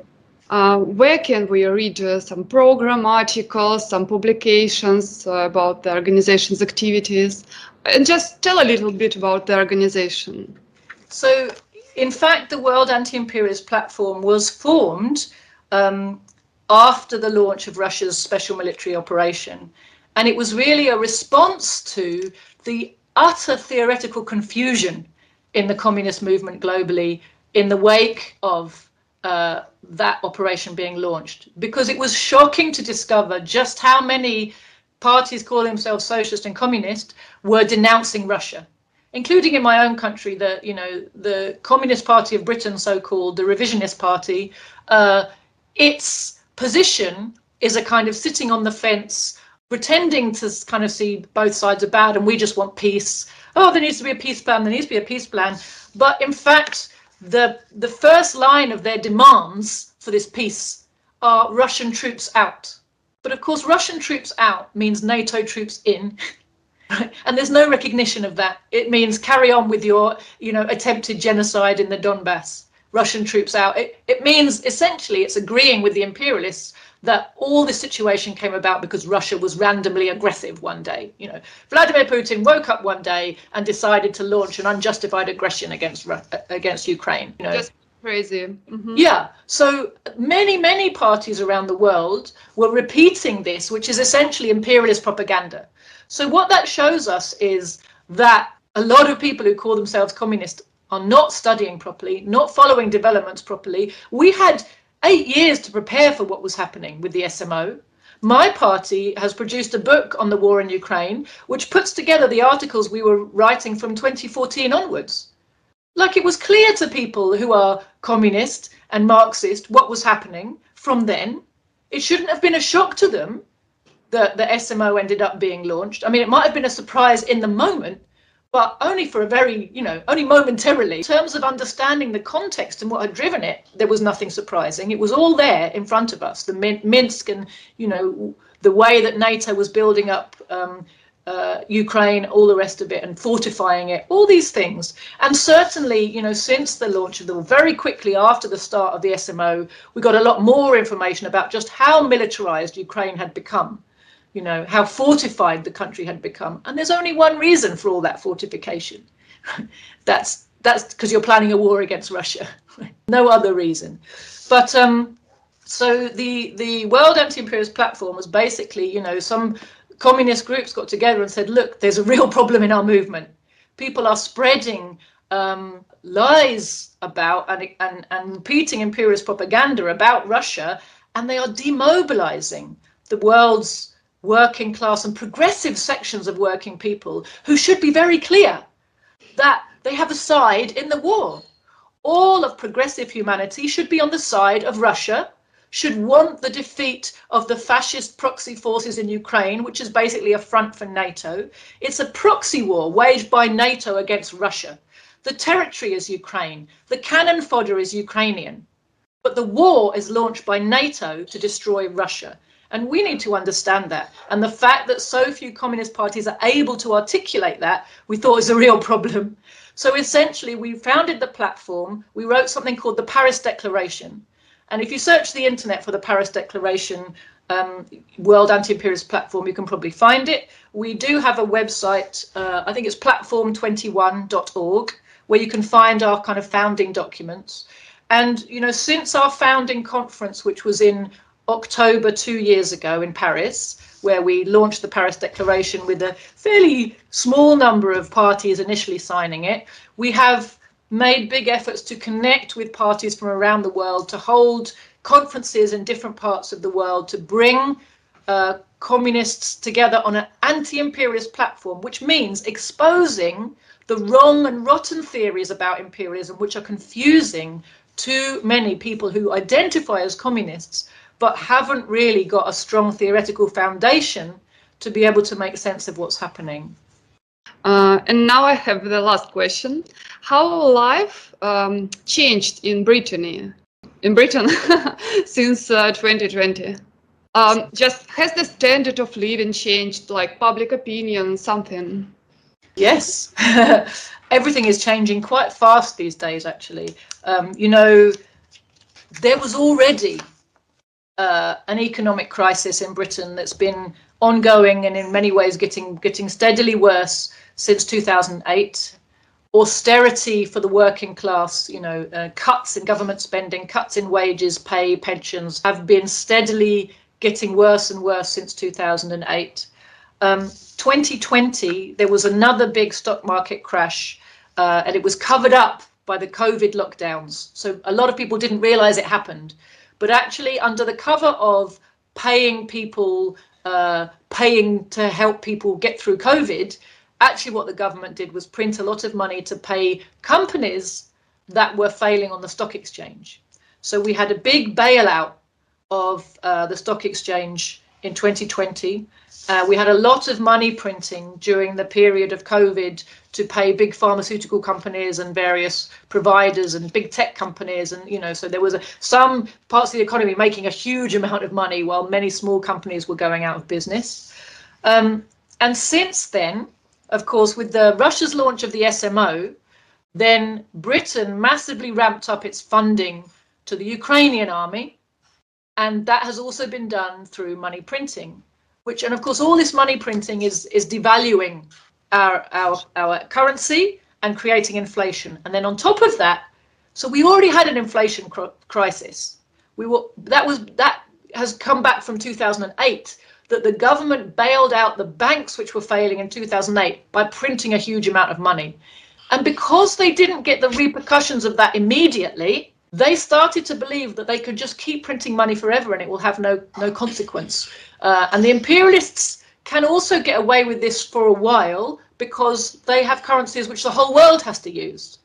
Where can we read some program articles, some publications about the organization's activities? And just tell a little bit about the organization. So, in fact, the World Anti-Imperialist Platform was formed after the launch of Russia's special military operation. And it was really a response to the utter theoretical confusion in the communist movement globally in the wake of that operation being launched, because it was shocking to discover just how many parties calling themselves socialist and communist were denouncing Russia, including in my own country. The Communist Party of Britain, so-called the revisionist party, its position is a kind of sitting on the fence, pretending to kind of see both sides are bad and we just want peace. Oh, there needs to be a peace plan, there needs to be a peace plan. But in fact, the first line of their demands for this peace are Russian troops out. But of course, Russian troops out means NATO troops in. And there's no recognition of that. It means carry on with your, attempted genocide in the Donbass. Russian troops out. It means essentially it's agreeing with the imperialists that all this situation came about because Russia was randomly aggressive one day. Vladimir Putin woke up one day and decided to launch an unjustified aggression against Ukraine. Just crazy. Mm-hmm. Yeah. So many parties around the world were repeating this, which is essentially imperialist propaganda. So what that shows us is that a lot of people who call themselves communist are not studying properly, not following developments properly. We had 8 years to prepare for what was happening with the SMO. My party has produced a book on the war in Ukraine, which puts together the articles we were writing from 2014 onwards. Like, it was clear to people who are communist and Marxist what was happening from then. It shouldn't have been a shock to them that the SMO ended up being launched. I mean, it might have been a surprise in the moment, but only for a very, only momentarily. In terms of understanding the context and what had driven it, there was nothing surprising. It was all there in front of us, the Minsk and, the way that NATO was building up Ukraine, all the rest of it, and fortifying it, all these things. And certainly, since the launch of the war, very quickly after the start of the SMO, we got a lot more information about just how militarized Ukraine had become. How fortified the country had become. And there's only one reason for all that fortification. That's because you're planning a war against Russia. No other reason. But so the World Anti-Imperialist Platform was basically, some communist groups got together and said, look, there's a real problem in our movement. People are spreading lies about and repeating imperialist propaganda about Russia, and they are demobilizing the world's working class and progressive sections of working people who should be very clear that they have a side in the war. All of progressive humanity should be on the side of Russia, should want the defeat of the fascist proxy forces in Ukraine, which is basically a front for NATO. It's a proxy war waged by NATO against Russia. The territory is Ukraine. The cannon fodder is Ukrainian. But the war is launched by NATO to destroy Russia. And we need to understand that. And the fact that so few communist parties are able to articulate that, we thought was a real problem. So essentially, we founded the platform. We wrote something called the Paris Declaration. And if you search the internet for the Paris Declaration, World Anti-Imperialist Platform, you can probably find it. We do have a website, I think it's platform21.org, where you can find our kind of founding documents. And, since our founding conference, which was in October 2 years ago in Paris, where we launched the Paris Declaration with a fairly small number of parties initially signing it, we have made big efforts to connect with parties from around the world, to hold conferences in different parts of the world, to bring communists together on an anti-imperialist platform, which means exposing the wrong and rotten theories about imperialism, which are confusing to many people who identify as communists, but haven't really got a strong theoretical foundation to be able to make sense of what's happening. And now I have the last question. How life changed in Britain since 2020? Just has the standard of living changed, like public opinion, something? Yes, everything is changing quite fast these days, actually. There was already an economic crisis in Britain that's been ongoing and in many ways getting steadily worse since 2008. Austerity for the working class, cuts in government spending, cuts in wages, pay, pensions have been steadily getting worse and worse since 2008. 2020, there was another big stock market crash, and it was covered up by the COVID lockdowns. So a lot of people didn't realize it happened. But actually, under the cover of paying people, paying to help people get through COVID, actually what the government did was print a lot of money to pay companies that were failing on the stock exchange. So we had a big bailout of the stock exchange in 2020. We had a lot of money printing during the period of COVID to pay big pharmaceutical companies and various providers and big tech companies. And, you know, so there was some parts of the economy making a huge amount of money while many small companies were going out of business. And since then, of course, with Russia's launch of the SMO, then Britain massively ramped up its funding to the Ukrainian army. And that has also been done through money printing, and of course, all this money printing is devaluing our currency and creating inflation. And then on top of that, so we already had an inflation crisis. That has come back from 2008, that the government bailed out the banks which were failing in 2008 by printing a huge amount of money. And because they didn't get the repercussions of that immediately, they started to believe that they could just keep printing money forever and it will have no consequence. And the imperialists can also get away with this for a while because they have currencies which the whole world has to use.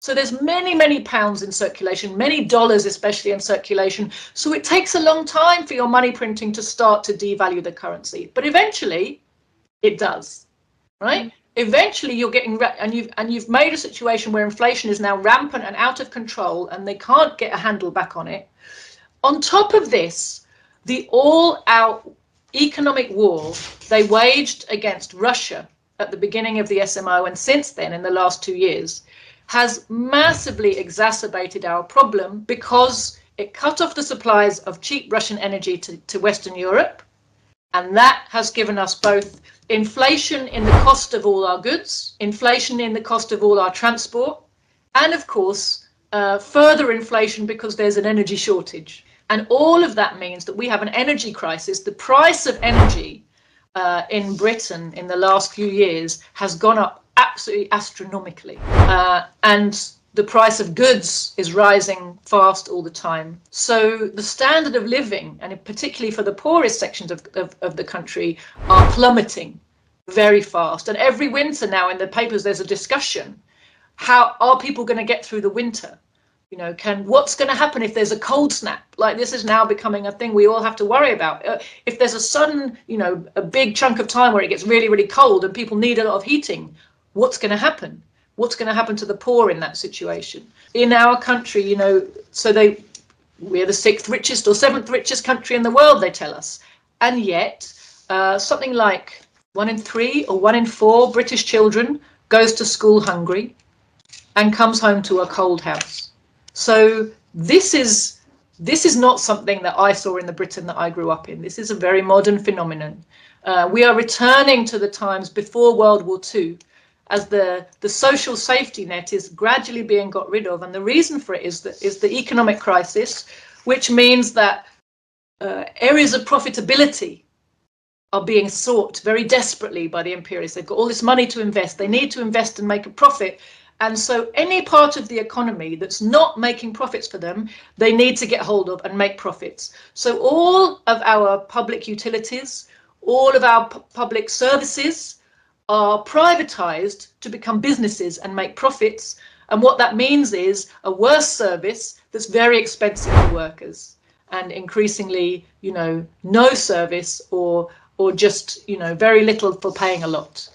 So there's many pounds in circulation, many dollars especially in circulation. So it takes a long time for your money printing to start to devalue the currency. But eventually it does, right? Eventually you're getting, and you've made a situation where inflation is now rampant and out of control and they can't get a handle back on it. On top of this, the all-out economic war they waged against Russia at the beginning of the SMO and since then in the last 2 years has massively exacerbated our problem because it cut off the supplies of cheap Russian energy to Western Europe. And that has given us both inflation in the cost of all our goods, inflation in the cost of all our transport, and of course, further inflation because there's an energy shortage. And all of that means that we have an energy crisis. The price of energy in Britain in the last few years has gone up absolutely astronomically. And the price of goods is rising fast all the time. So the standard of living, and particularly for the poorest sections of the country, are plummeting very fast. And every winter now in the papers, there's a discussion. How are people going to get through the winter? You know, what's going to happen if there's a cold snap? Like, this is now becoming a thing we all have to worry about. If there's a sudden, you know, a big chunk of time where it gets really cold and people need a lot of heating, what's going to happen? What's going to happen to the poor in that situation? In our country, you know, we're the 6th richest or 7th richest country in the world, they tell us. And yet, something like 1 in 3 or 1 in 4 British children goes to school hungry and comes home to a cold house. So this is not something that I saw in the Britain that I grew up in. This is a very modern phenomenon. We are returning to the times before World War II, as the social safety net is gradually being got rid of. And the reason for it is the economic crisis, which means that areas of profitability are being sought very desperately by the imperialists. They've got all this money to invest. They need to invest and make a profit. And so any part of the economy that's not making profits for them, they need to get hold of and make profits. So all of our public utilities, all of our public services are privatized to become businesses and make profits. And what that means is a worse service that's very expensive for workers, and increasingly, you know, no service or just, you know, very little for paying a lot.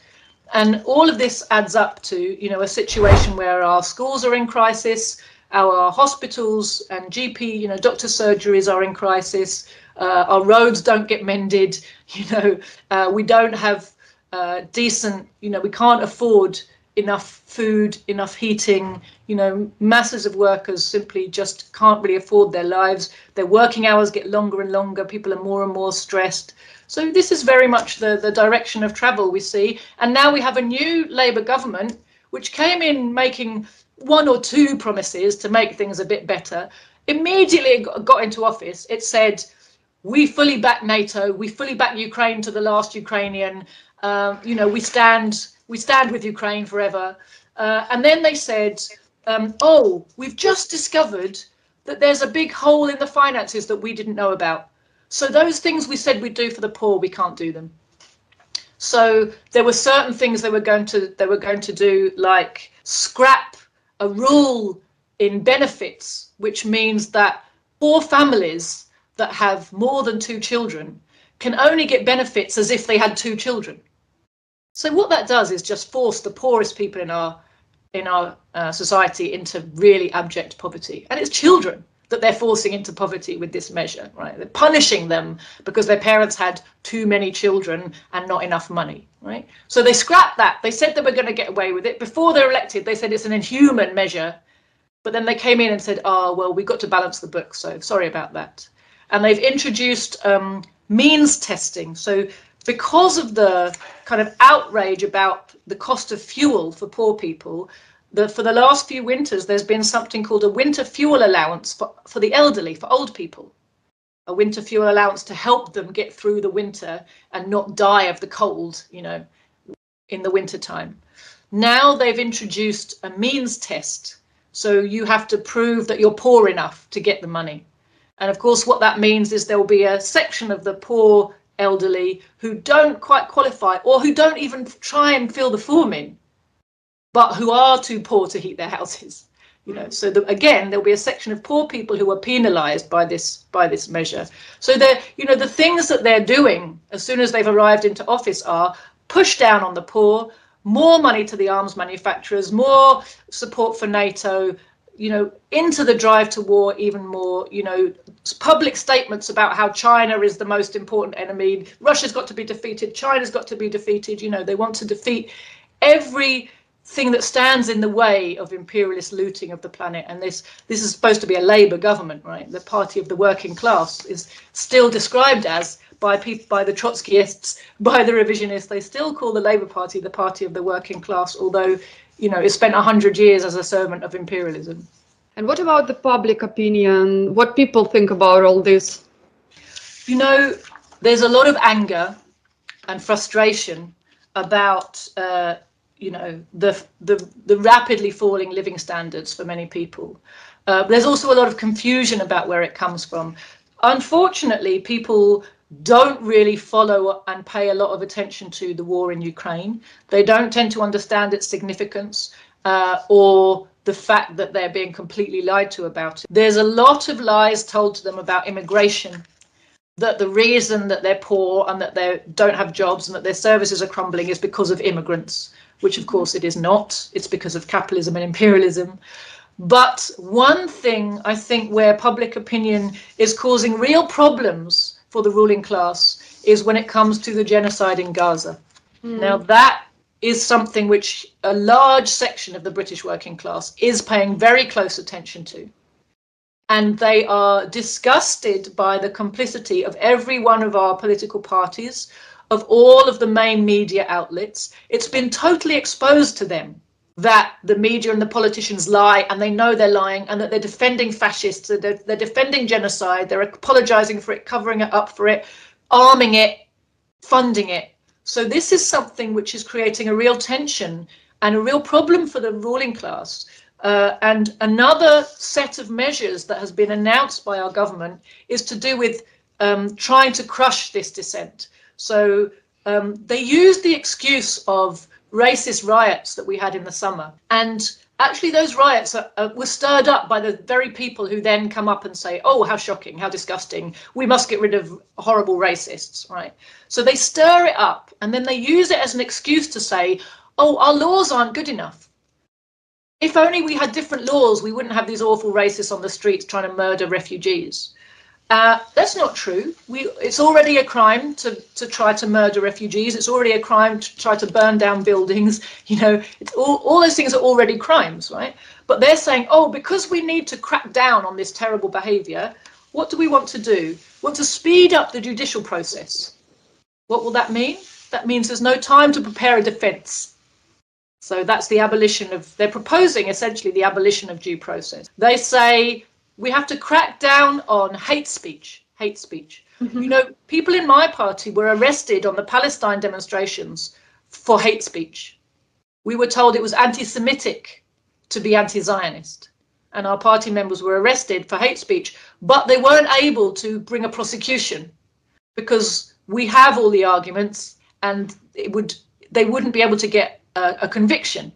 And all of this adds up to, you know, a situation where our schools are in crisis, our hospitals and GP, you know, doctor surgeries are in crisis, our roads don't get mended, you know, we don't have decent, you know, we can't afford enough food, enough heating, you know, masses of workers simply just can't really afford their lives. Their working hours get longer and longer. People are more and more stressed. So this is very much the direction of travel we see. And now we have a new Labour government, which came in making 1 or 2 promises to make things a bit better. Immediately it got into office, it said, we fully back NATO, we fully back Ukraine to the last Ukrainian, you know, we stand with Ukraine forever. And then they said, oh, we've just discovered that there's a big hole in the finances that we didn't know about. So those things we said we'd do for the poor, we can't do them. So there were certain things they were going to do, like scrap a rule in benefits, which means that poor families that have more than 2 children can only get benefits as if they had 2 children. So what that does is just force the poorest people in our society into really abject poverty, and it's children that they're forcing into poverty with this measure, right? They're punishing them because their parents had too many children and not enough money, right? So they scrapped that. They said they were going to get away with it. Before they're elected, they said it's an inhuman measure, but then they came in and said, oh, well, we've got to balance the books, so sorry about that. And they've introduced means testing. So because of the kind of outrage about the cost of fuel for poor people, for the last few winters, there's been something called a winter fuel allowance for the elderly, for old people. A winter fuel allowance to help them get through the winter and not die of the cold, you know, in the winter time. Now they've introduced a means test. So you have to prove that you're poor enough to get the money. And of course, what that means is there will be a section of the poor elderly who don't quite qualify, or who don't even try and fill the form in, but who are too poor to heat their houses. You know, so again, there'll be a section of poor people who are penalised by this measure. So you know, the things that they're doing as soon as they've arrived into office are push down on the poor, more money to the arms manufacturers, more support for NATO, you know, into the drive to war even more, you know, public statements about how China is the most important enemy, Russia's got to be defeated, China's got to be defeated, you know, they want to defeat everything that stands in the way of imperialist looting of the planet. And this is supposed to be a Labour government, right? The party of the working class is still described as, by the Trotskyists, by the revisionists, they still call the Labour Party the party of the working class, although, you know, it spent 100 years as a servant of imperialism. And what about the public opinion? What people think about all this? You know, there's a lot of anger and frustration about, you know, the rapidly falling living standards for many people. There's also a lot of confusion about where it comes from. Unfortunately, people don't really follow and pay a lot of attention to the war in Ukraine. They don't tend to understand its significance or the fact that they're being completely lied to about it. There's a lot of lies told to them about immigration, that the reason that they're poor and that they don't have jobs and that their services are crumbling is because of immigrants, which of course it is not. It's because of capitalism and imperialism. But one thing I think where public opinion is causing real problems for the ruling class is when it comes to the genocide in Gaza. Now that is something which a large section of the British working class is paying very close attention to. And they are disgusted by the complicity of every one of our political parties, of all of the main media outlets. It's been totally exposed to them that the media and the politicians lie, and they know they're lying, and that they're defending fascists, they're defending genocide, they're apologizing for it, covering it up for it, arming it, funding it. So this is something which is creating a real tension and a real problem for the ruling class. And another set of measures that has been announced by our government is to do with trying to crush this dissent. So they used the excuse of racist riots that we had in the summer. And actually those riots were stirred up by the very people who then come up and say, oh, how shocking, how disgusting, we must get rid of horrible racists, right? So they stir it up and then they use it as an excuse to say, oh, our laws aren't good enough. If only we had different laws, we wouldn't have these awful racists on the streets trying to murder refugees. That's not true. It's already a crime to try to murder refugees. It's already a crime to try to burn down buildings. You know, it's all those things are already crimes, right? But they're saying, oh, because we need to crack down on this terrible behaviour, what do we want to do? We want to speed up the judicial process. What will that mean? That means there's no time to prepare a defence. So that's the abolition of, they're proposing essentially the abolition of due process. They say we have to crack down on hate speech. hate speech. You know, people in my party were arrested on the Palestine demonstrations for hate speech. We were told it was anti-Semitic to be anti-Zionist, and our party members were arrested for hate speech, but they weren't able to bring a prosecution because we have all the arguments and they wouldn't be able to get a conviction.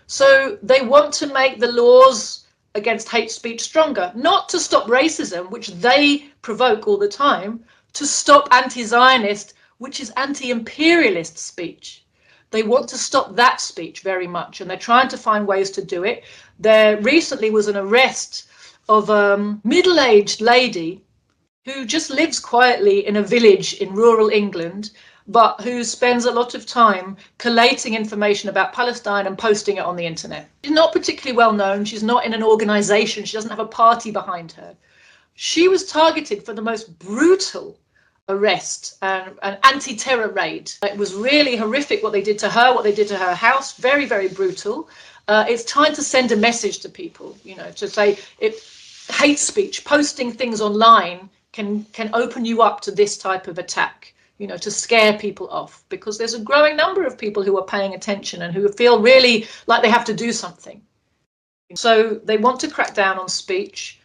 So they want to make the laws against hate speech stronger, not to stop racism, which they provoke all the time, to stop anti-Zionist, which is anti-imperialist speech. They want to stop that speech very much, and they're trying to find ways to do it. There recently was an arrest of a middle-aged lady who just lives quietly in a village in rural England, but who spends a lot of time collating information about Palestine and posting it on the internet. She's not particularly well known. She's not in an organization. She doesn't have a party behind her. She was targeted for the most brutal arrest and an anti-terror raid. It was really horrific what they did to her, what they did to her house. Very, very brutal. It's time to send a message to people, you know, to say hate speech, posting things online can open you up to this type of attack, you know, to scare people off, because there's a growing number of people who are paying attention and who feel really like they have to do something. So they want to crack down on speech.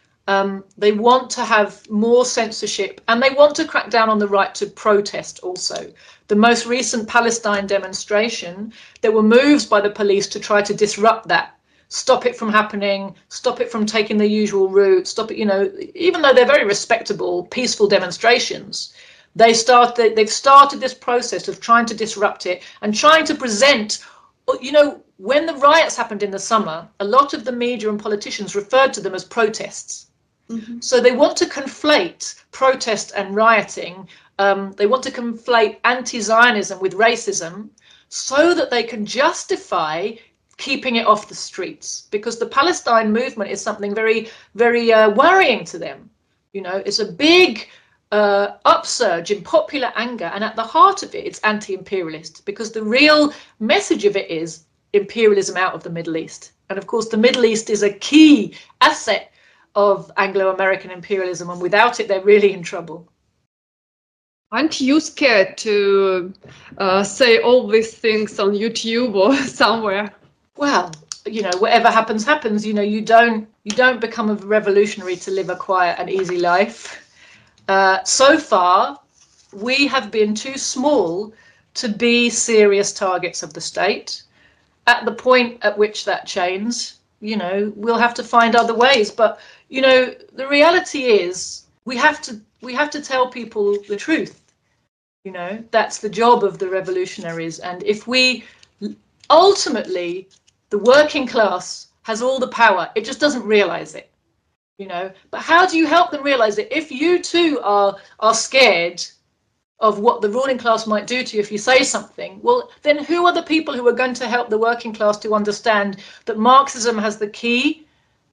They want to have more censorship, and they want to crack down on the right to protest also. The most recent Palestine demonstration, there were moves by the police to try to disrupt that, stop it from happening, stop it from taking the usual route, stop it, you know, even though they're very respectable, peaceful demonstrations, they've started this process of trying to disrupt it and trying to present, you know, when the riots happened in the summer, a lot of the media and politicians referred to them as protests. So they want to conflate protest and rioting. They want to conflate anti-Zionism with racism so that they can justify keeping it off the streets, because the Palestine movement is something very, very worrying to them. You know, it's a big upsurge in popular anger, and at the heart of it, it's anti-imperialist, because the real message of it is imperialism out of the Middle East. And of course, the Middle East is a key asset of Anglo-American imperialism, and without it, they're really in trouble. Aren't you scared to say all these things on YouTube or somewhere? Well, you know, whatever happens, happens. You know, you don't become a revolutionary to live a quiet and easy life. So far, we have been too small to be serious targets of the state. At the point at which that changes, you know, we'll have to find other ways. But you know, the reality is we have to tell people the truth. You know, that's the job of the revolutionaries. And if we ultimately, the working class has all the power, it just doesn't realize it. You know, but how do you help them realize it? If you too are scared of what the ruling class might do to you if you say something, well, then who are the people who are going to help the working class to understand that Marxism has the key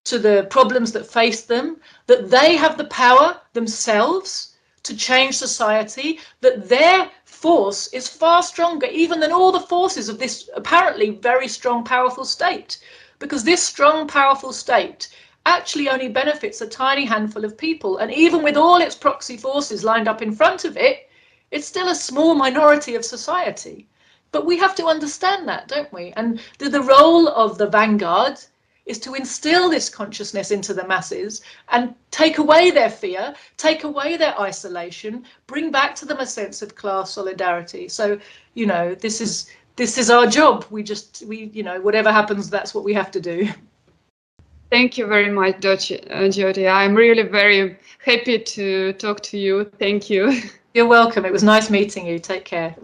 to the problems that face them, that they have the power themselves to change society, that their force is far stronger even than all the forces of this apparently very strong, powerful state, because this strong, powerful state actually only benefits a tiny handful of people. And even with all its proxy forces lined up in front of it, it's still a small minority of society. But we have to understand that, don't we? And the role of the vanguard is to instill this consciousness into the masses and take away their fear, take away their isolation, bring back to them a sense of class solidarity. So, you know, this is our job. We you know, whatever happens, that's what we have to do. Thank you very much, Jyoti. I'm really very happy to talk to you. Thank you. You're welcome. It was nice meeting you. Take care.